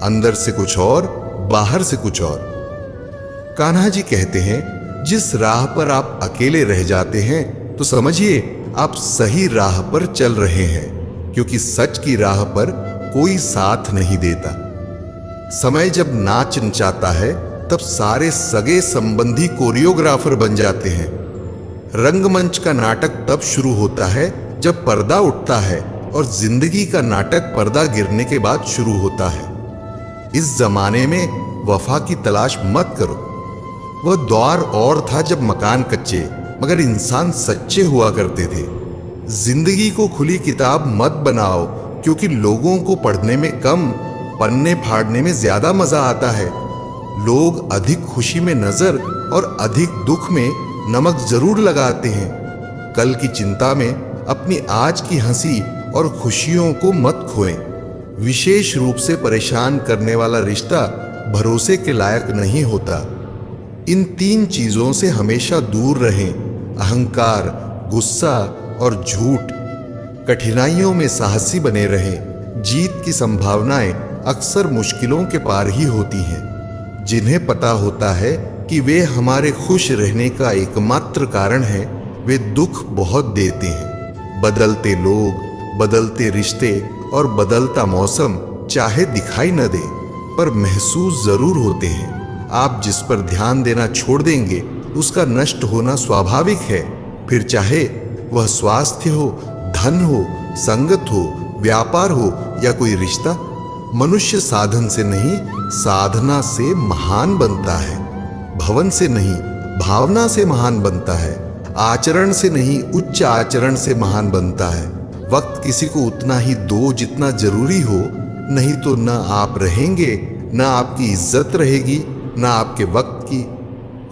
अंदर से कुछ और, बाहर से कुछ और। कान्हा जी कहते हैं, जिस राह पर आप अकेले रह जाते हैं तो समझिए आप सही राह पर चल रहे हैं, क्योंकि सच की राह पर कोई साथ नहीं देता। समय जब नाच नचाता है तब सारे सगे संबंधी कोरियोग्राफर बन जाते हैं। रंगमंच का नाटक तब शुरू होता है जब पर्दा उठता है, और जिंदगी का नाटक पर्दा गिरने के बाद शुरू होता है। इस जमाने में वफा की तलाश मत करो। वह दौर और था जब मकान कच्चे मगर इंसान सच्चे हुआ करते थे। जिंदगी को खुली किताब मत बनाओ, क्योंकि लोगों को पढ़ने में कम, पन्ने फाड़ने में ज्यादा मजा आता है। लोग अधिक खुशी में नजर और अधिक दुख में नमक जरूर लगाते हैं। कल की चिंता में अपनी आज की हंसी और खुशियों को मत खोएं। विशेष रूप से परेशान करने वाला रिश्ता भरोसे के लायक नहीं होता। इन तीन चीजों से हमेशा दूर रहें: अहंकार, गुस्सा और झूठ। कठिनाइयों में साहसी बने रहें। जीत की संभावनाएं अक्सर मुश्किलों के पार ही होती हैं। जिन्हें पता होता है कि वे हमारे खुश रहने का एकमात्र कारण है, वे दुख बहुत देते हैं। बदलते लोग, बदलते रिश्ते और बदलता मौसम चाहे दिखाई न दे, पर महसूस जरूर होते हैं। आप जिस पर ध्यान देना छोड़ देंगे उसका नष्ट होना स्वाभाविक है। फिर चाहे वह स्वास्थ्य हो, धन हो, संगत हो, व्यापार हो या कोई रिश्ता। मनुष्य साधन से नहीं, साधना से महान बनता है। भवन से नहीं, भावना से महान बनता है। आचरण से नहीं, उच्च आचरण से महान बनता है। वक्त किसी को उतना ही दो जितना जरूरी हो, नहीं तो न आप रहेंगे, न आपकी इज्जत रहेगी, न आपके वक्त की।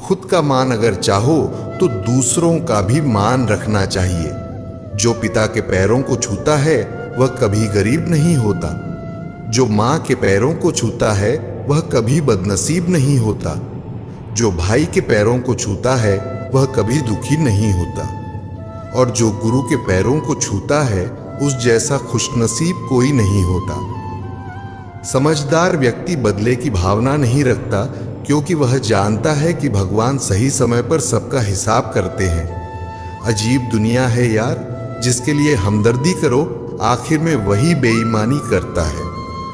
खुद का मान अगर चाहो तो दूसरों का भी मान रखना चाहिए। जो पिता के पैरों को छूता है वह कभी गरीब नहीं होता। जो माँ के पैरों को छूता है वह कभी बदनसीब नहीं होता। जो भाई के पैरों को छूता है वह कभी दुखी नहीं होता। और जो गुरु के पैरों को छूता है उस जैसा खुशनसीब कोई नहीं होता। समझदार व्यक्ति बदले की भावना नहीं रखता, क्योंकि वह जानता है कि भगवान सही समय पर सबका हिसाब करते हैं। अजीब दुनिया है यार, जिसके लिए हमदर्दी करो आखिर में वही बेईमानी करता है।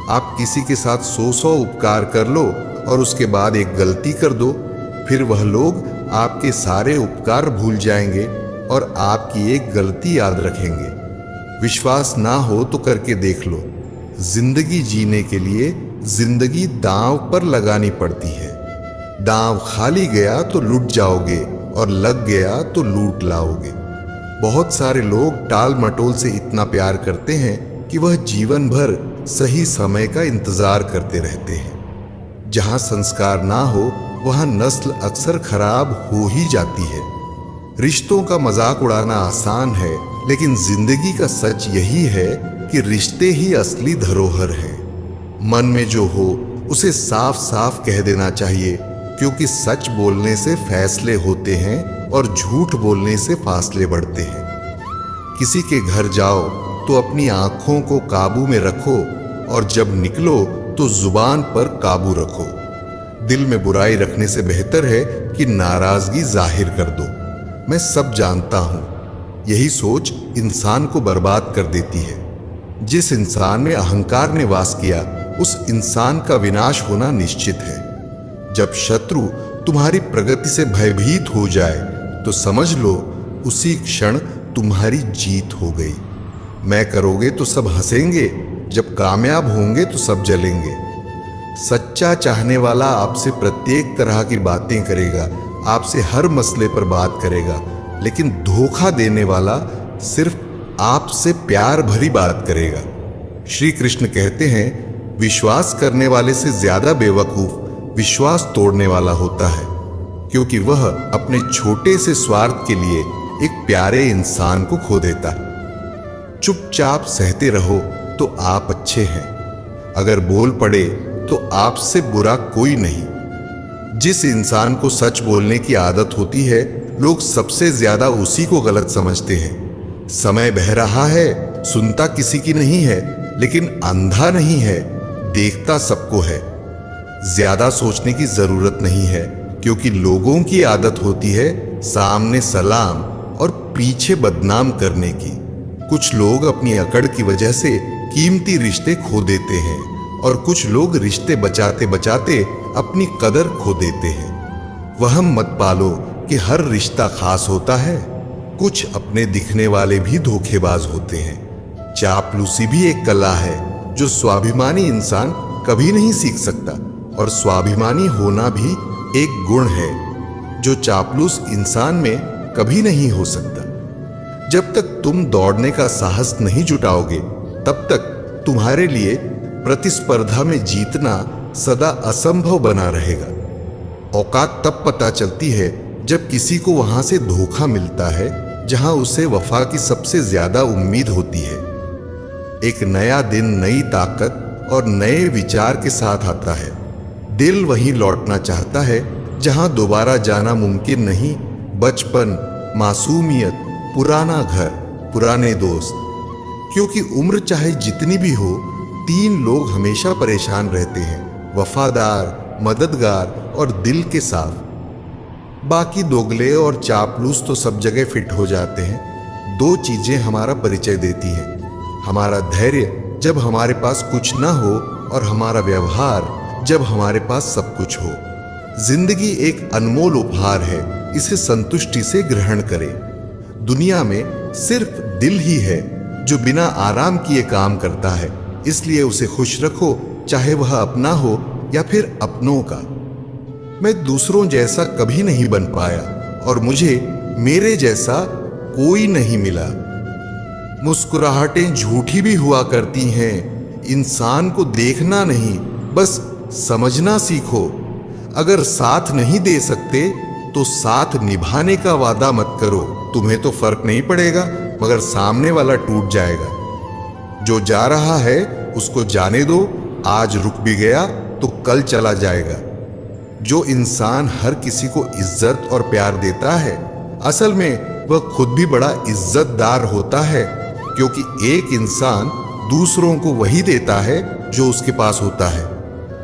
आप किसी के साथ 100 उपकार कर लो और उसके बाद एक गलती कर दो, फिर वह लोग आपके सारे उपकार भूल जाएंगे और आपकी एक गलती याद रखेंगे। विश्वास ना हो तो करके देख लो। जिंदगी जीने के लिए जिंदगी दांव पर लगानी पड़ती है। दांव खाली गया तो लूट जाओगे और लग गया तो लूट लाओगे। बहुत सारे लोग टाल मटोल से इतना प्यार करते हैं कि वह जीवन भर सही समय का इंतजार करते रहते हैं। जहां संस्कार ना हो वहां नस्ल अक्सर खराब हो ही जाती है। रिश्तों का मजाक उड़ाना आसान है, लेकिन जिंदगी का सच यही है कि रिश्ते ही असली धरोहर है। मन में जो हो उसे साफ साफ कह देना चाहिए, क्योंकि सच बोलने से फैसले होते हैं और झूठ बोलने से फासले बढ़ते हैं। किसी के घर जाओ तो अपनी आंखों को काबू में रखो और जब निकलो तो जुबान पर काबू रखो। दिल में बुराई रखने से बेहतर है कि नाराजगी जाहिर कर दो। मैं सब जानता हूं, यही सोच इंसान को बर्बाद कर देती है। जिस इंसान में अहंकार ने वास किया उस इंसान का विनाश होना निश्चित है। जब शत्रु तुम्हारी प्रगति से भयभीत हो जाए तो समझ लो उसी क्षण तुम्हारी जीत हो गई। मैं करोगे तो सब हंसेंगे, जब कामयाब होंगे तो सब जलेंगे। सच्चा चाहने वाला आपसे प्रत्येक तरह की बातें करेगा, आपसे हर मसले पर बात करेगा, लेकिन धोखा देने वाला सिर्फ आपसे प्यार भरी बात करेगा। श्री कृष्ण कहते हैं, विश्वास करने वाले से ज्यादा बेवकूफ विश्वास तोड़ने वाला होता है, क्योंकि वह अपने छोटे से स्वार्थ के लिए एक प्यारे इंसान को खो देता है। चुपचाप सहते रहो तो आप अच्छे हैं, अगर बोल पड़े तो आपसे बुरा कोई नहीं। जिस इंसान को सच बोलने की आदत होती है, लोग सबसे ज्यादा उसी को गलत समझते हैं। समय बह रहा है, सुनता किसी की नहीं है, लेकिन अंधा नहीं है, देखता सबको है। ज्यादा सोचने की जरूरत नहीं है, क्योंकि लोगों की आदत होती है सामने सलाम और पीछे बदनाम करने की। कुछ लोग अपनी अकड़ की वजह से कीमती रिश्ते खो देते हैं और कुछ लोग रिश्ते बचाते बचाते अपनी कदर खो देते हैं। वहम मत पालो कि हर रिश्ता खास होता है। कुछ अपने दिखने वाले भी धोखेबाज होते हैं। चापलूसी भी एक कला है जो स्वाभिमानी इंसान कभी नहीं सीख सकता, और स्वाभिमानी होना भी एक गुण है जो चापलूस इंसान में कभी नहीं हो सकता। जब तक तुम दौड़ने का साहस नहीं जुटाओगे, तब तक तुम्हारे लिए प्रतिस्पर्धा में जीतना सदा असंभव बना रहेगा। औकात तब पता चलती है जब किसी को वहां से धोखा मिलता है जहां उसे वफा की सबसे ज्यादा उम्मीद होती है। एक नया दिन नई ताकत और नए विचार के साथ आता है। दिल वहीं लौटना चाहता है जहां दोबारा जाना मुमकिन नहीं। बचपन, मासूमियत, पुराना घर, पुराने दोस्त। क्योंकि उम्र चाहे जितनी भी हो, 3 लोग हमेशा परेशान रहते हैं, वफादार, मददगार और दिल के साफ। बाकी दोगले और चापलूस तो सब जगह फिट हो जाते हैं। 2 चीजें हमारा परिचय देती हैं, हमारा धैर्य जब हमारे पास कुछ ना हो और हमारा व्यवहार जब हमारे पास सब कुछ हो। जिंदगी एक अनमोल उपहार है, इसे संतुष्टि से ग्रहण करें। दुनिया में सिर्फ दिल ही है जो बिना आराम किए काम करता है, इसलिए उसे खुश रखो, चाहे वह अपना हो या फिर अपनों का। मैं दूसरों जैसा कभी नहीं बन पाया और मुझे मेरे जैसा कोई नहीं मिला। मुस्कुराहटें झूठी भी हुआ करती हैं। इंसान को देखना नहीं, बस समझना सीखो। अगर साथ नहीं दे सकते तो साथ निभाने का वादा मत करो। तुम्हें तो फर्क नहीं पड़ेगा, मगर सामने वाला टूट जाएगा। जो जा रहा है उसको जाने दो, आज रुक भी गया तो कल चला जाएगा। जो इंसान हर किसी को इज्जत और प्यार देता है, असल में वह खुद भी बड़ा इज्जतदार होता है। क्योंकि एक इंसान दूसरों को वही देता है जो उसके पास होता है।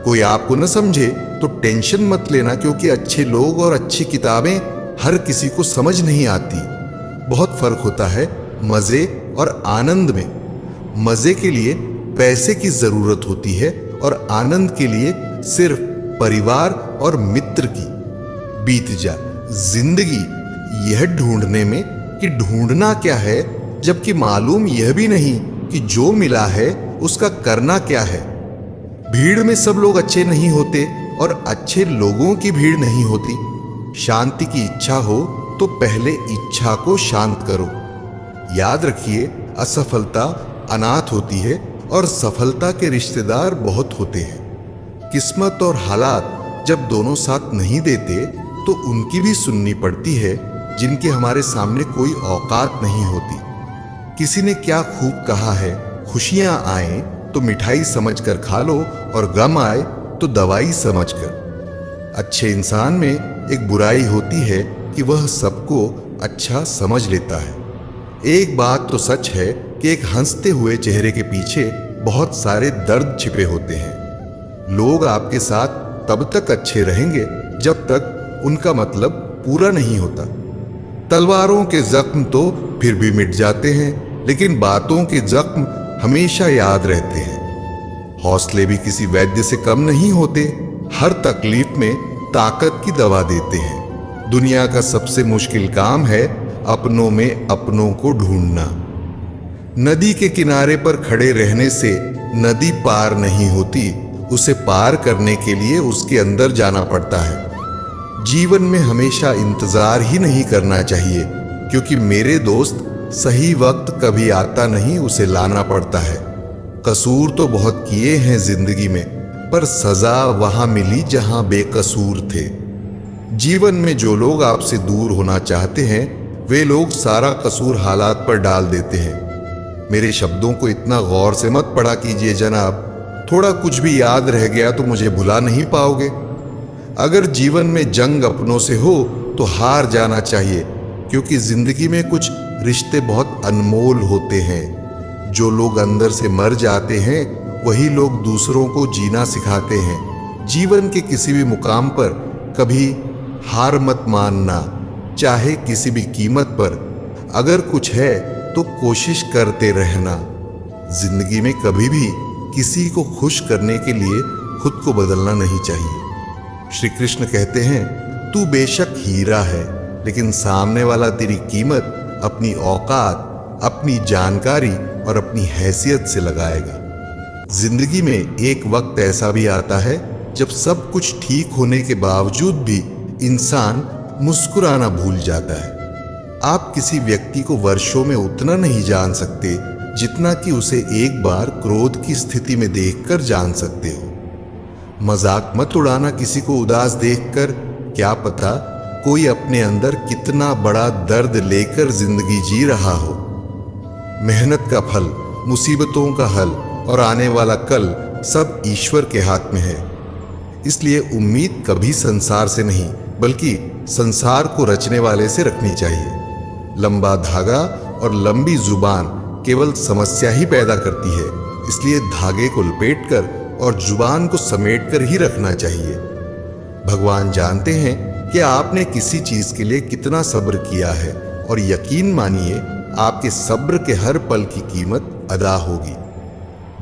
कोई आपको न समझे तो टेंशन मत लेना, क्योंकि अच्छे लोग और अच्छी किताबें हर किसी को समझ नहीं आती। बहुत फर्क होता है मजे और आनंद में। मजे के लिए पैसे की जरूरत होती है और आनंद के लिए सिर्फ परिवार और मित्र की। बीत जा जिंदगी यह ढूंढने में कि ढूंढना क्या है, जबकि मालूम यह भी नहीं कि जो मिला है उसका करना क्या है। भीड़ में सब लोग अच्छे नहीं होते और अच्छे लोगों की भीड़ नहीं होती। शांति की इच्छा हो तो पहले इच्छा को शांत करो। याद रखिए, असफलता अनाथ होती है और सफलता के रिश्तेदार बहुत होते हैं। किस्मत और हालात जब दोनों साथ नहीं देते तो उनकी भी सुननी पड़ती है, जिनके हमारे सामने कोई औकात नहीं होती। किसी ने क्या खूब कहा है, खुशियां आए तो मिठाई समझकर खा लो और गम आए तो दवाई समझकर। अच्छे इंसान में एक बुराई होती है कि वह सबको अच्छा समझ लेता है। एक बात तो सच है कि एक हंसते हुए चेहरे के पीछे बहुत सारे दर्द छिपे होते हैं। लोग आपके साथ तब तक अच्छे रहेंगे जब तक उनका मतलब पूरा नहीं होता। तलवारों के जख्म तो फिर भी मिट जाते हैं, लेकिन बातों के जख्म हमेशा याद रहते हैं। हौसले भी किसी वैद्य से कम नहीं होते, हर तकलीफ में ताकत की दवा देते हैं। दुनिया का सबसे मुश्किल काम है अपनों में अपनों को ढूंढना। नदी के किनारे पर खड़े रहने से नदी पार नहीं होती, उसे पार करने के लिए उसके अंदर जाना पड़ता है। जीवन में हमेशा इंतजार ही नहीं करना चाहिए, क्योंकि मेरे दोस्त सही वक्त कभी आता नहीं, उसे लाना पड़ता है। कसूर तो बहुत किए हैं जिंदगी में, पर सजा वहां मिली जहां बेकसूर थे। जीवन में जो लोग आपसे दूर होना चाहते हैं वे लोग सारा कसूर हालात पर डाल देते हैं। मेरे शब्दों को इतना गौर से मत पढ़ा कीजिए जनाब, थोड़ा कुछ भी याद रह गया तो मुझे भुला नहीं पाओगे। अगर जीवन में जंग अपनों से हो तो हार जाना चाहिए, क्योंकि जिंदगी में कुछ रिश्ते बहुत अनमोल होते हैं। जो लोग अंदर से मर जाते हैं वही लोग दूसरों को जीना सिखाते हैं। जीवन के किसी भी मुकाम पर कभी हार मत मानना, चाहे किसी भी कीमत पर। अगर कुछ है तो कोशिश करते रहना। जिंदगी में कभी भी किसी को खुश करने के लिए खुद को बदलना नहीं चाहिए। श्री कृष्ण कहते हैं, तू बेशक हीरा है, लेकिन सामने वाला तेरी कीमत अपनी औकात, अपनी जानकारी और अपनी हैसियत से लगाएगा। जिंदगी में एक वक्त ऐसा भी आता है जब सब कुछ ठीक होने के बावजूद भी इंसान मुस्कुराना भूल जाता है। आप किसी व्यक्ति को वर्षों में उतना नहीं जान सकते जितना कि उसे एक बार क्रोध की स्थिति में देखकर जान सकते हो। मजाक मत उड़ाना किसी को उदास देखकर, क्या पता कोई अपने अंदर कितना बड़ा दर्द लेकर जिंदगी जी रहा हो। मेहनत का फल, मुसीबतों का हल और आने वाला कल सब ईश्वर के हाथ में है। इसलिए उम्मीद कभी संसार से नहीं बल्कि संसार को रचने वाले से रखनी चाहिए। लंबा धागा और लंबी जुबान केवल समस्या ही पैदा करती है, इसलिए धागे को लपेटकर और जुबान को समेटकर ही रखना चाहिए। भगवान जानते हैं कि आपने किसी चीज के लिए कितना सब्र किया है, और यकीन मानिए आपके सब्र के हर पल की कीमत अदा होगी।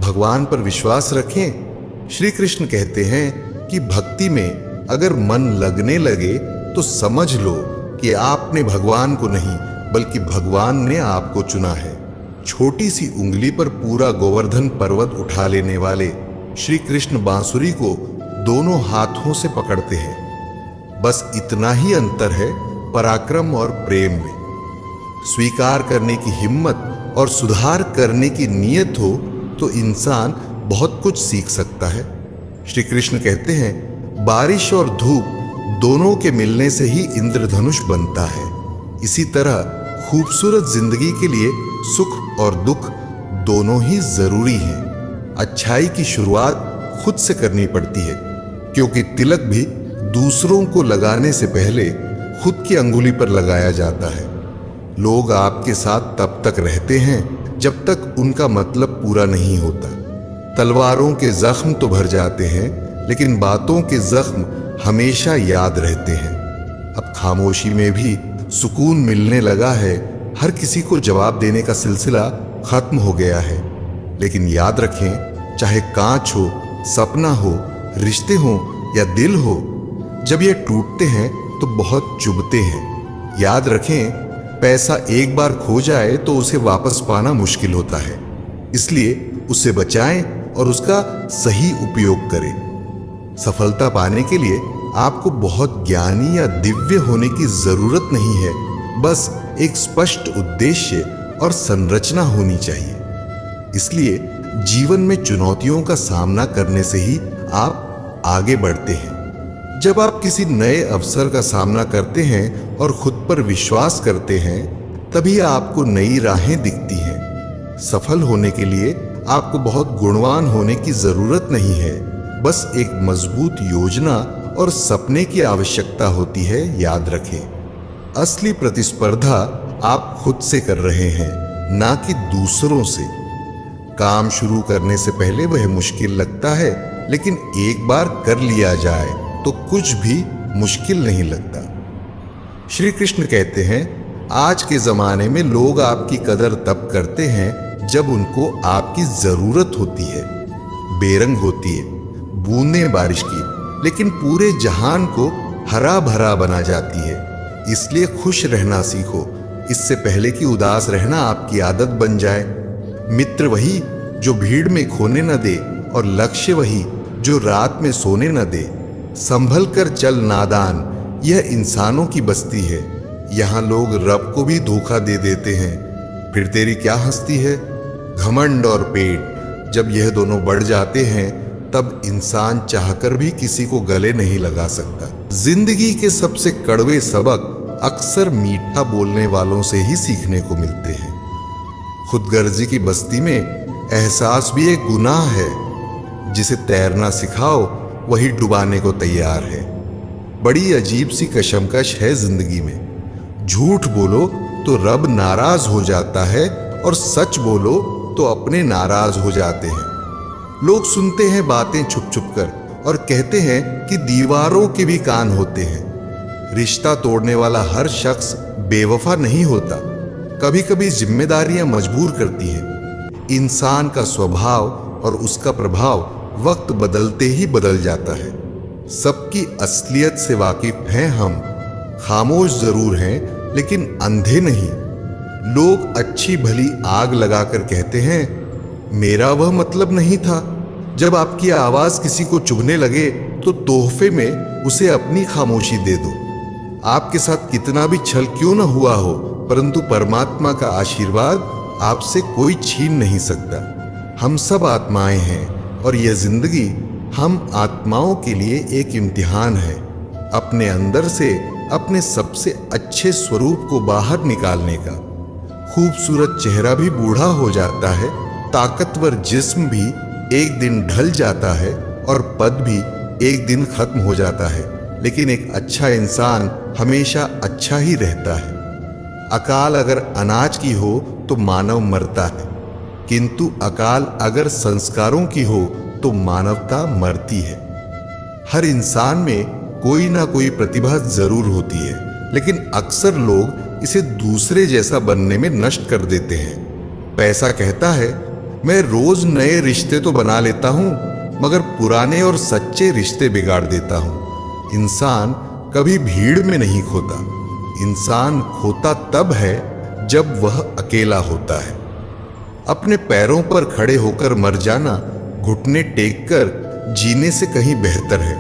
भगवान पर विश्वास रखें। श्री कृष्ण कहते हैं कि भक्ति में अगर मन लगने लगे तो समझ लो कि आपने भगवान को नहीं बल्कि भगवान ने आपको चुना है। छोटी सी उंगली पर पूरा गोवर्धन पर्वत उठा लेने वाले श्री कृष्ण बांसुरी को दोनों हाथों से पकड़ते हैं। बस इतना ही अंतर है पराक्रम और प्रेम में। स्वीकार करने की हिम्मत और सुधार करने की नीयत हो तो इंसान बहुत कुछ सीख सकता है। श्री कृष्ण कहते हैं, बारिश और धूप दोनों के मिलने से ही इंद्रधनुष बनता है। इसी तरह खूबसूरत जिंदगी के लिए सुख और दुख दोनों ही जरूरी हैं। अच्छाई की शुरुआत खुद से करनी पड़ती है, क्योंकि तिलक भी दूसरों को लगाने से पहले खुद की अंगुली पर लगाया जाता है। लोग आपके साथ तब तक रहते हैं जब तक उनका मतलब पूरा नहीं होता। तलवारों के जख्म तो भर जाते हैं, लेकिन बातों के जख्म हमेशा याद रहते हैं। अब खामोशी में भी सुकून मिलने लगा है। हर किसी को जवाब देने का सिलसिला खत्म हो गया है। लेकिन याद रखें, चाहे कांच हो, सपना हो, रिश्ते हो या दिल हो, जब ये टूटते हैं तो बहुत चुभते हैं। याद रखें, पैसा एक बार खो जाए तो उसे वापस पाना मुश्किल होता है, इसलिए उसे बचाएं और उसका सही उपयोग करें। सफलता पाने के लिए आपको बहुत ज्ञानी या दिव्य होने की जरूरत नहीं है, बस एक स्पष्ट उद्देश्य और संरचना होनी चाहिए। इसलिए जीवन में चुनौतियों का सामना करने से ही आप आगे बढ़ते हैं। जब आप किसी नए अवसर का सामना करते हैं और खुद पर विश्वास करते हैं, तभी आपको नई राहें दिखती हैं। सफल होने के लिए आपको बहुत गुणवान होने की जरूरत नहीं है, बस एक मजबूत योजना और सपने की आवश्यकता होती है। याद रखें, असली प्रतिस्पर्धा आप खुद से कर रहे हैं, ना कि दूसरों से। काम शुरू करने से पहले वह मुश्किल लगता है, लेकिन एक बार कर लिया जाए तो कुछ भी मुश्किल नहीं लगता। श्री कृष्ण कहते हैं, आज के जमाने में लोग आपकी कदर तब करते हैं जब उनको आपकी जरूरत होती है। बेरंग होती है बूंदें बारिश की, लेकिन पूरे जहान को हरा भरा बना जाती है। इसलिए खुश रहना सीखो, इससे पहले कि उदास रहना आपकी आदत बन जाए। मित्र वही जो भीड़ में खोने न दे, और लक्ष्य वही जो रात में सोने न दे। संभल कर चल नादान, यह इंसानों की बस्ती है। यहाँ लोग रब को भी धोखा दे देते हैं। फिर तेरी क्या हस्ती है? घमंड और पेट, जब यह दोनों बढ़ जाते हैं तब इंसान चाहकर भी किसी को गले नहीं लगा सकता। जिंदगी के सबसे कड़वे सबक अक्सर मीठा बोलने वालों से ही सीखने को मिलते हैं। खुदगर्जी की बस्ती में एहसास भी एक गुनाह है। जिसे तैरना सिखाओ वही डुबाने को तैयार है। बड़ी अजीब सी कशमकश है जिंदगी में। झूठ बोलो तो रब नाराज हो जाता है, और सच बोलो तो अपने नाराज हो जाते हैं। लोग सुनते हैं बातें छुप छुप कर और कहते हैं कि दीवारों के भी कान होते हैं। रिश्ता तोड़ने वाला हर शख्स बेवफा नहीं होता। कभी कभी जिम्मेदारियां मजबूर करती हैं। इंसान का स्वभाव और उसका प्रभाव वक्त बदलते ही बदल जाता है। सबकी असलियत से वाकिफ हैं हम। खामोश जरूर हैं, लेकिन अंधे नहीं। लोग अच्छी भली आग लगाकर कहते हैं, मेरा वह मतलब नहीं था। जब आपकी आवाज किसी को चुभने लगे तो तोहफे में उसे अपनी खामोशी दे दो। आपके साथ कितना भी छल क्यों न हुआ हो, परंतु परमात्मा का आशीर्वाद आपसे कोई छीन नहीं सकता। हम सब आत्माएं हैं, और यह जिंदगी हम आत्माओं के लिए एक इम्तिहान है। अपने अंदर से अपने सबसे अच्छे स्वरूप को बाहर निकालने का। खूबसूरत चेहरा भी बूढ़ा हो जाता है, ताकतवर जिस्म भी एक दिन ढल जाता है, और पद भी एक दिन खत्म हो जाता है, लेकिन एक अच्छा इंसान हमेशा अच्छा ही रहता है। अकाल अगर अनाज की हो तो मानव मरता है, किंतु अकाल अगर संस्कारों की हो तो मानवता मरती है। हर इंसान में कोई ना कोई प्रतिभा जरूर होती है, लेकिन अक्सर लोग इसे दूसरे जैसा बनने में नष्ट कर देते हैं। पैसा कहता है, मैं रोज नए रिश्ते तो बना लेता हूं, मगर पुराने और सच्चे रिश्ते बिगाड़ देता हूं। इंसान कभी भीड़ में नहीं खोता। इंसान खोता तब है जब वह अकेला होता है। अपने पैरों पर खड़े होकर मर जाना घुटने टेक कर जीने से कहीं बेहतर है।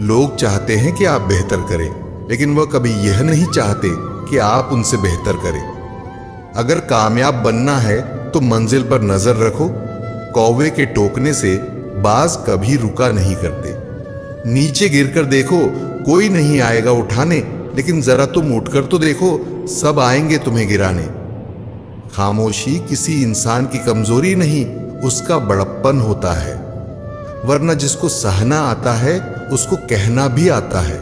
लोग चाहते हैं कि आप बेहतर करें, लेकिन वह कभी यह नहीं चाहते कि आप उनसे बेहतर करें। अगर कामयाब बनना है तो मंजिल पर नजर रखो। कौवे के टोकने से बाज कभी रुका नहीं करते। नीचे गिरकर देखो, कोई नहीं आएगा उठाने, लेकिन जरा तुम उठकर तो देखो, सब आएंगे तुम्हें गिराने। खामोशी किसी इंसान की कमजोरी नहीं, उसका बड़प्पन होता है। वरना जिसको सहना आता है उसको कहना भी आता है।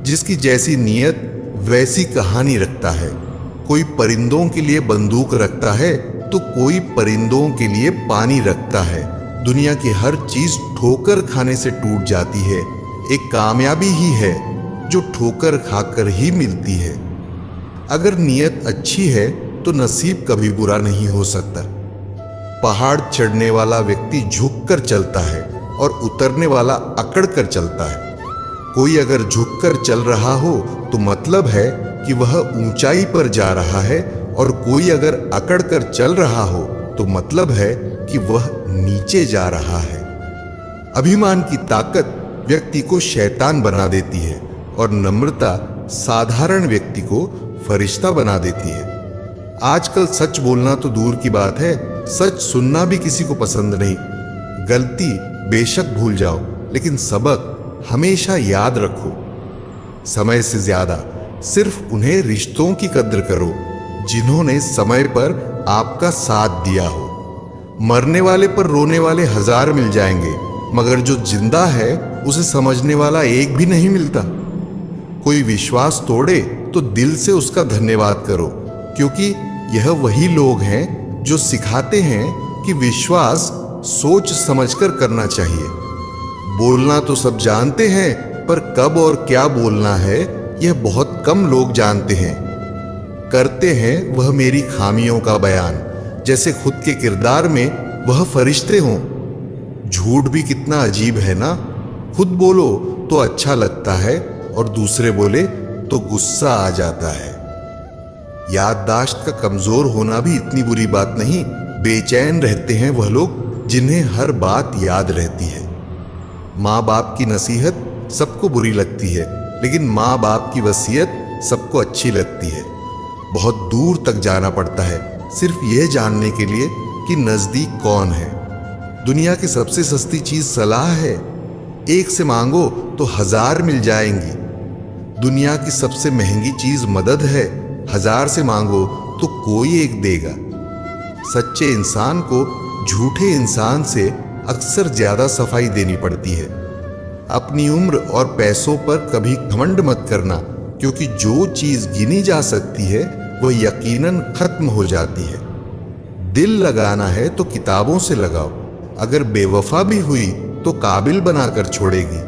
जिसकी जैसी नीयत वैसी कहानी रखता है। कोई परिंदों के लिए बंदूक रखता है तो कोई परिंदों के लिए पानी रखता है। दुनिया की हर चीज ठोकर खाने से टूट जाती है। एक कामयाबी ही है जो ठोकर खाकर ही मिलती है। अगर नीयत अच्छी है तो नसीब कभी बुरा नहीं हो सकता। पहाड़ चढ़ने वाला व्यक्ति झुककर चलता है और उतरने वाला अकड़ कर चलता है। कोई अगर झुककर चल रहा हो तो मतलब है कि वह ऊंचाई पर जा रहा है, और कोई अगर अकड़ कर चल रहा हो तो मतलब है कि वह नीचे जा रहा है। अभिमान की ताकत व्यक्ति को शैतान बना देती है और नम्रता साधारण व्यक्ति को फरिश्ता बना देती है। आजकल सच बोलना तो दूर की बात है, सच सुनना भी किसी को पसंद नहीं। गलती बेशक भूल जाओ, लेकिन सबक हमेशा याद रखो। समय से ज्यादा सिर्फ उन्हें रिश्तों की कद्र करो जिन्होंने समय पर आपका साथ दिया हो। मरने वाले पर रोने वाले 1000 मिल जाएंगे, मगर जो जिंदा है उसे समझने वाला एक भी नहीं मिलता। कोई विश्वास तोड़े तो दिल से उसका धन्यवाद करो, क्योंकि यह वही लोग हैं जो सिखाते हैं कि विश्वास सोच समझकर करना चाहिए। बोलना तो सब जानते हैं, पर कब और क्या बोलना है यह बहुत कम लोग जानते हैं। करते हैं वह मेरी खामियों का बयान, जैसे खुद के किरदार में वह फरिश्ते हों। झूठ भी कितना अजीब है ना। खुद बोलो तो अच्छा लगता है और दूसरे बोले तो गुस्सा आ जाता है। याददाश्त का कमजोर होना भी इतनी बुरी बात नहीं। बेचैन रहते हैं वह लोग जिन्हें हर बात याद रहती है। माँ बाप की नसीहत सबको बुरी लगती है, लेकिन माँ बाप की वसीयत सबको अच्छी लगती है। बहुत दूर तक जाना पड़ता है सिर्फ यह जानने के लिए कि नजदीक कौन है। दुनिया की सबसे सस्ती चीज सलाह है। एक से मांगो तो 1000 मिल जाएंगी। दुनिया की सबसे महंगी चीज मदद है। 1000 से मांगो तो कोई एक देगा। सच्चे इंसान को झूठे इंसान से अक्सर ज्यादा सफाई देनी पड़ती है। अपनी उम्र और पैसों पर कभी घमंड मत करना, क्योंकि जो चीज गिनी जा सकती है वह यकीनन खत्म हो जाती है। दिल लगाना है तो किताबों से लगाओ। अगर बेवफा भी हुई तो काबिल बनाकर छोड़ेगी।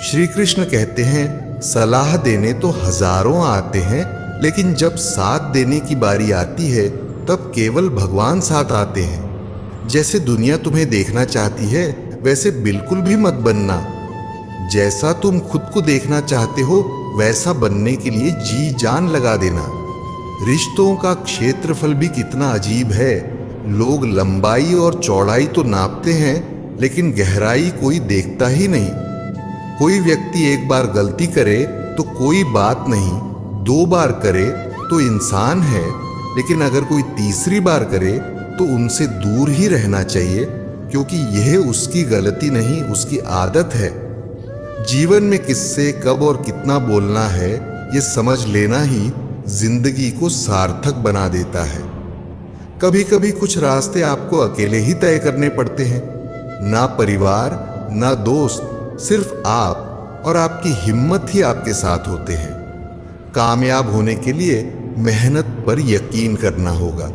श्री कृष्ण कहते हैं, सलाह देने तो हजारों आते हैं, लेकिन जब साथ देने की बारी आती है तब केवल भगवान साथ आते हैं। जैसे दुनिया तुम्हें देखना चाहती है वैसे बिल्कुल भी मत बनना। जैसा तुम खुद को देखना चाहते हो वैसा बनने के लिए जी जान लगा देना। रिश्तों का क्षेत्रफल भी कितना अजीब है। लोग लंबाई और चौड़ाई तो नापते हैं, लेकिन गहराई कोई देखता ही नहीं। कोई व्यक्ति एक बार गलती करे तो कोई बात नहीं, 2 बार करे तो इंसान है, लेकिन अगर कोई तीसरी बार करे तो उनसे दूर ही रहना चाहिए, क्योंकि यह उसकी गलती नहीं, उसकी आदत है। जीवन में किससे कब और कितना बोलना है ये समझ लेना ही जिंदगी को सार्थक बना देता है। कभी कभी कुछ रास्ते आपको अकेले ही तय करने पड़ते हैं। ना परिवार ना दोस्त, सिर्फ आप और आपकी हिम्मत ही आपके साथ होते हैं। कामयाब होने के लिए मेहनत पर यकीन करना होगा,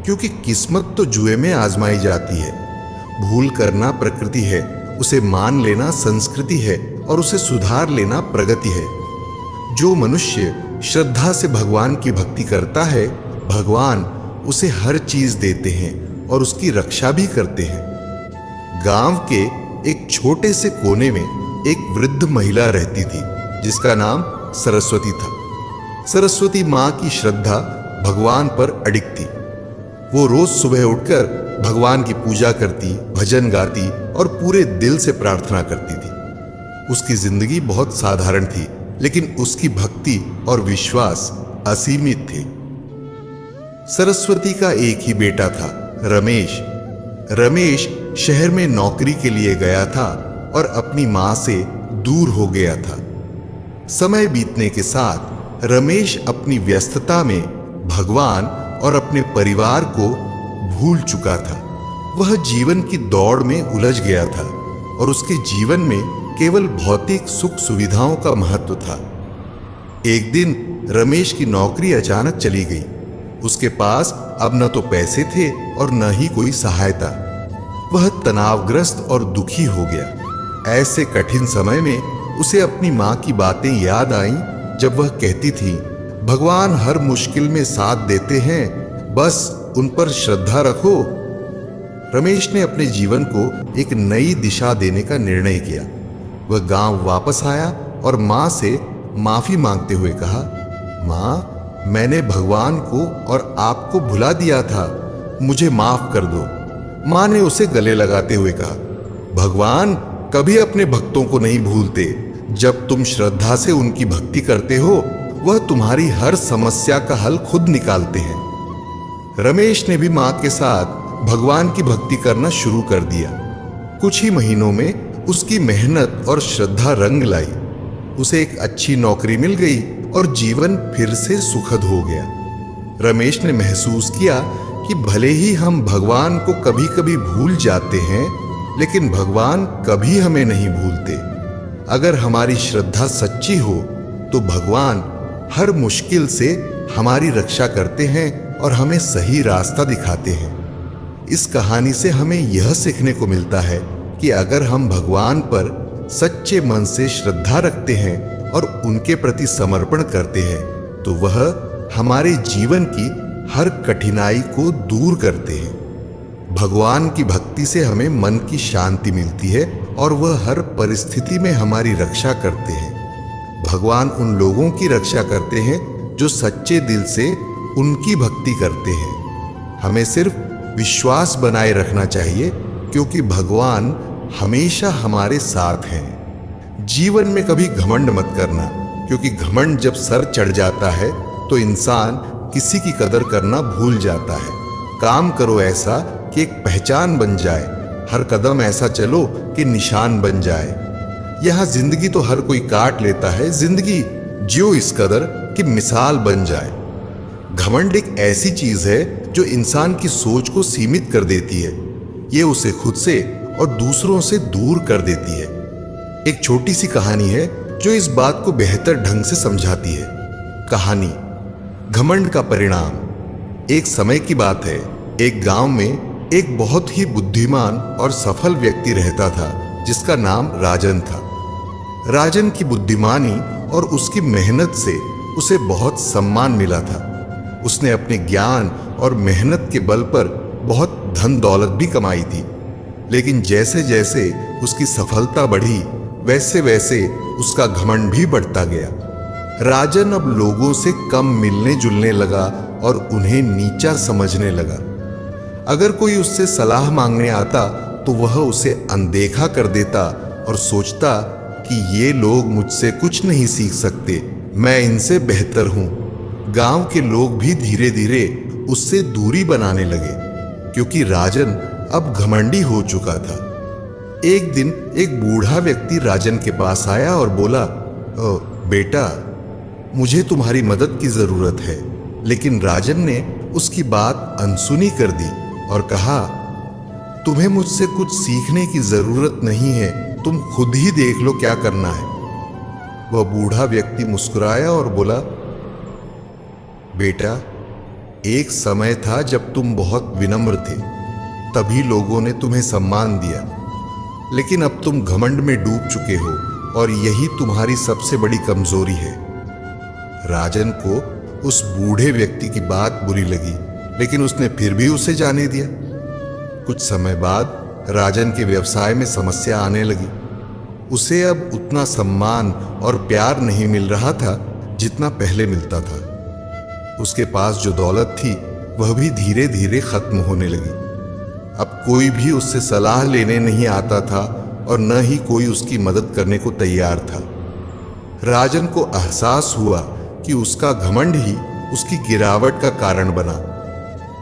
क्योंकि किस्मत तो जुए में आजमाई जाती है। भूल करना प्रकृति है, उसे मान लेना संस्कृति है और उसे सुधार लेना प्रगति है। जो मनुष्य श्रद्धा से भगवान की भक्ति करता है, भगवान उसे हर चीज देते हैं और उसकी रक्षा भी करते हैं। गांव के एक छोटे से कोने में एक वृद्ध महिला रहती थी, जिसका नाम सरस्वती था। सरस्वती माँ की श्रद्धा भगवान पर अडिग थी। वो रोज सुबह उठकर भगवान की पूजा करती, भजन गाती और पूरे दिल से प्रार्थना करती थी। उसकी जिंदगी बहुत साधारण थी, लेकिन उसकी भक्ति और विश्वास असीमित थे। सरस्वती का एक ही बेटा था, रमेश। रमेश शहर में नौकरी के लिए गया था और अपनी मां से दूर हो गया था। समय बीतने के साथ रमेश अपनी व्यस्तता में भगवान और अपने परिवार को भूल चुका था। वह जीवन की दौड़ में उलझ गया था और उसके जीवन में केवल भौतिक सुख सुविधाओं का महत्व था। एक दिन रमेश की नौकरी अचानक चली गई। उसके पास अब न तो पैसे थे और न ही कोई सहायता। वह तनावग्रस्त और दुखी हो गया। ऐसे कठिन समय में उसे अपनी माँ की बातें याद आईं, जब वह कहती थी, भगवान हर मुश्किल में साथ देते हैं, बस उन पर श्रद्धा रखो। रमेश ने अपने जीवन को एक नई दिशा देने का निर्णय किया। वह गांव वापस आया और माँ से माफी मांगते हुए कहा, माँ, मैंने भगवान को और आपको भुला दिया था, मुझे माफ कर दो। माँ ने उसे गले लगाते हुए कहा, भगवान कभी अपने भक्तों को नहीं भूलते। जब तुम श्रद्धा से उनकी भक्ति करते हो, वह तुम्हारी हर समस्या का हल खुद निकालते हैं। रमेश ने भी माँ के साथ भगवान की भक्ति करना शुरू कर दिया। कुछ ही महीनों में उसकी मेहनत और श्रद्धा रंग लाई। उसे एक अच्छी नौकरी मिल गई और जीवन फिर से सुखद हो गया। रमेश ने महसूस किया कि भले ही हम भगवान को कभी कभी भूल जाते हैं, लेकिन भगवान कभी हमें नहीं भूलते। अगर हमारी श्रद्धा सच्ची हो तो भगवान हर मुश्किल से हमारी रक्षा करते हैं और हमें सही रास्ता दिखाते हैं। इस कहानी से हमें यह सीखने को मिलता है कि अगर हम भगवान पर सच्चे मन से श्रद्धा रखते हैं और उनके प्रति समर्पण करते हैं, तो वह हमारे जीवन की हर कठिनाई को दूर करते हैं। भगवान की भक्ति से हमें मन की शांति मिलती है और वह हर परिस्थिति में हमारी रक्षा करते हैं। भगवान उन लोगों की रक्षा करते हैं जो सच्चे दिल से उनकी भक्ति करते हैं। हमें सिर्फ विश्वास बनाए रखना चाहिए, क्योंकि भगवान हमेशा हमारे साथ हैं। जीवन में कभी घमंड मत करना, क्योंकि घमंड जब सर चढ़ जाता है तो इंसान किसी की कदर करना भूल जाता है। काम करो ऐसा कि एक पहचान बन जाए, हर कदम ऐसा चलो कि निशान बन जाए। यहां जिंदगी तो हर कोई काट लेता है, जिंदगी जियो इस कदर कि मिसाल बन जाए। घमंड एक ऐसी चीज है जो इंसान की सोच को सीमित कर देती है। ये उसे खुद से और दूसरों से दूर कर देती है। एक छोटी सी कहानी है जो इस बात को बेहतर ढंग से समझाती है। कहानी घमंड का परिणाम। एक समय की बात है, एक गांव में एक बहुत ही बुद्धिमान और सफल व्यक्ति रहता था, जिसका नाम राजन था। राजन की बुद्धिमानी और उसकी मेहनत से उसे बहुत सम्मान मिला था। उसने अपने ज्ञान और मेहनत के बल पर बहुत धन दौलत भी कमाई थी। लेकिन जैसे जैसे उसकी सफलता बढ़ी, वैसे वैसे उसका घमंड भी बढ़ता गया। राजन अब लोगों से कम मिलने जुलने लगा और उन्हें नीचा समझने लगा। अगर कोई उससे सलाह मांगने आता तो वह उसे अनदेखा कर देता और सोचता कि ये लोग मुझसे कुछ नहीं सीख सकते, मैं इनसे बेहतर हूं। गांव के लोग भी धीरे धीरे उससे दूरी बनाने लगे, क्योंकि राजन अब घमंडी हो चुका था। एक दिन एक बूढ़ा व्यक्ति राजन के पास आया और बोला, बेटा, मुझे तुम्हारी मदद की जरूरत है। लेकिन राजन ने उसकी बात अनसुनी कर दी और कहा, तुम्हें मुझसे कुछ सीखने की जरूरत नहीं है, तुम खुद ही देख लो क्या करना है। वह बूढ़ा व्यक्ति मुस्कुराया और बोला, बेटा, एक समय था जब तुम बहुत विनम्र थे, तभी लोगों ने तुम्हें सम्मान दिया। लेकिन अब तुम घमंड में डूब चुके हो और यही तुम्हारी सबसे बड़ी कमजोरी है। राजन को उस बूढ़े व्यक्ति की बात बुरी लगी, लेकिन उसने फिर भी उसे जाने दिया। कुछ समय बाद राजन के व्यवसाय में समस्या आने लगी। उसे अब उतना सम्मान और प्यार नहीं मिल रहा था जितना पहले मिलता था। उसके पास जो दौलत थी वह भी धीरे धीरे खत्म होने लगी। अब कोई भी उससे सलाह लेने नहीं आता था और न ही कोई उसकी मदद करने को तैयार था। राजन को एहसास हुआ कि उसका घमंड ही उसकी गिरावट का कारण बना।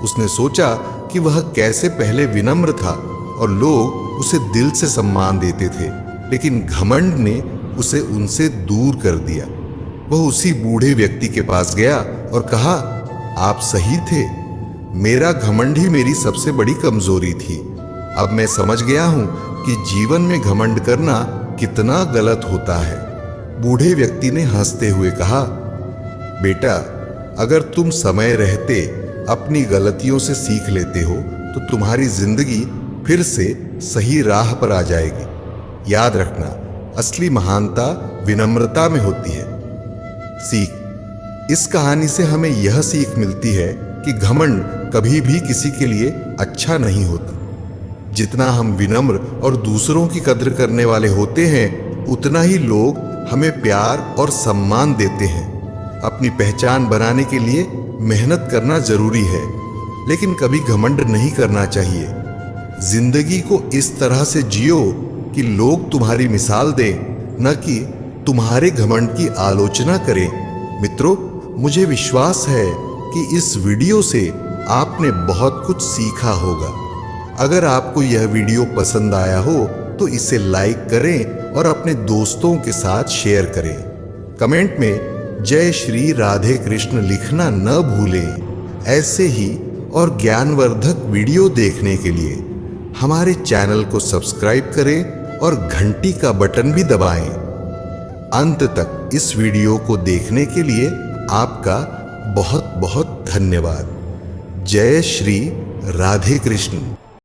उसने सोचा कि वह कैसे पहले विनम्र था और लोग उसे दिल से सम्मान देते थे, लेकिन घमंड ने उसे उनसे दूर कर दिया। वह उसी बूढ़े व्यक्ति के पास गया और कहा, आप सही थे, मेरा घमंड ही मेरी सबसे बड़ी कमजोरी थी। अब मैं समझ गया हूं कि जीवन में घमंड करना कितना गलत होता है। बूढ़े व्यक्ति ने हंसते हुए कहा, बेटा, अगर तुम समय रहते अपनी गलतियों से सीख लेते हो तो तुम्हारी जिंदगी फिर से सही राह पर आ जाएगी। याद रखना, असली महानता विनम्रता में होती है। सीख, इस कहानी से हमें यह सीख मिलती है कि घमंड कभी भी किसी के लिए अच्छा नहीं होता। जितना हम विनम्र और दूसरों की कद्र करने वाले होते हैं, उतना ही लोग हमें प्यार और सम्मान देते हैं। अपनी पहचान बनाने के लिए मेहनत करना जरूरी है, लेकिन कभी घमंड नहीं करना चाहिए। जिंदगी को इस तरह से जियो कि लोग तुम्हारी मिसाल दें, न कि तुम्हारे घमंड की आलोचना करें। मित्रों, मुझे विश्वास है कि इस वीडियो से आपने बहुत कुछ सीखा होगा। अगर आपको यह वीडियो पसंद आया हो तो इसे लाइक करें और अपने दोस्तों के साथ शेयर करें। कमेंट में जय श्री राधे कृष्ण लिखना न भूलें। ऐसे ही और ज्ञानवर्धक वीडियो देखने के लिए हमारे चैनल को सब्सक्राइब करें और घंटी का बटन भी दबाएं। अंत तक इस वीडियो को देखने के लिए आपका बहुत बहुत धन्यवाद। जय श्री राधे कृष्ण।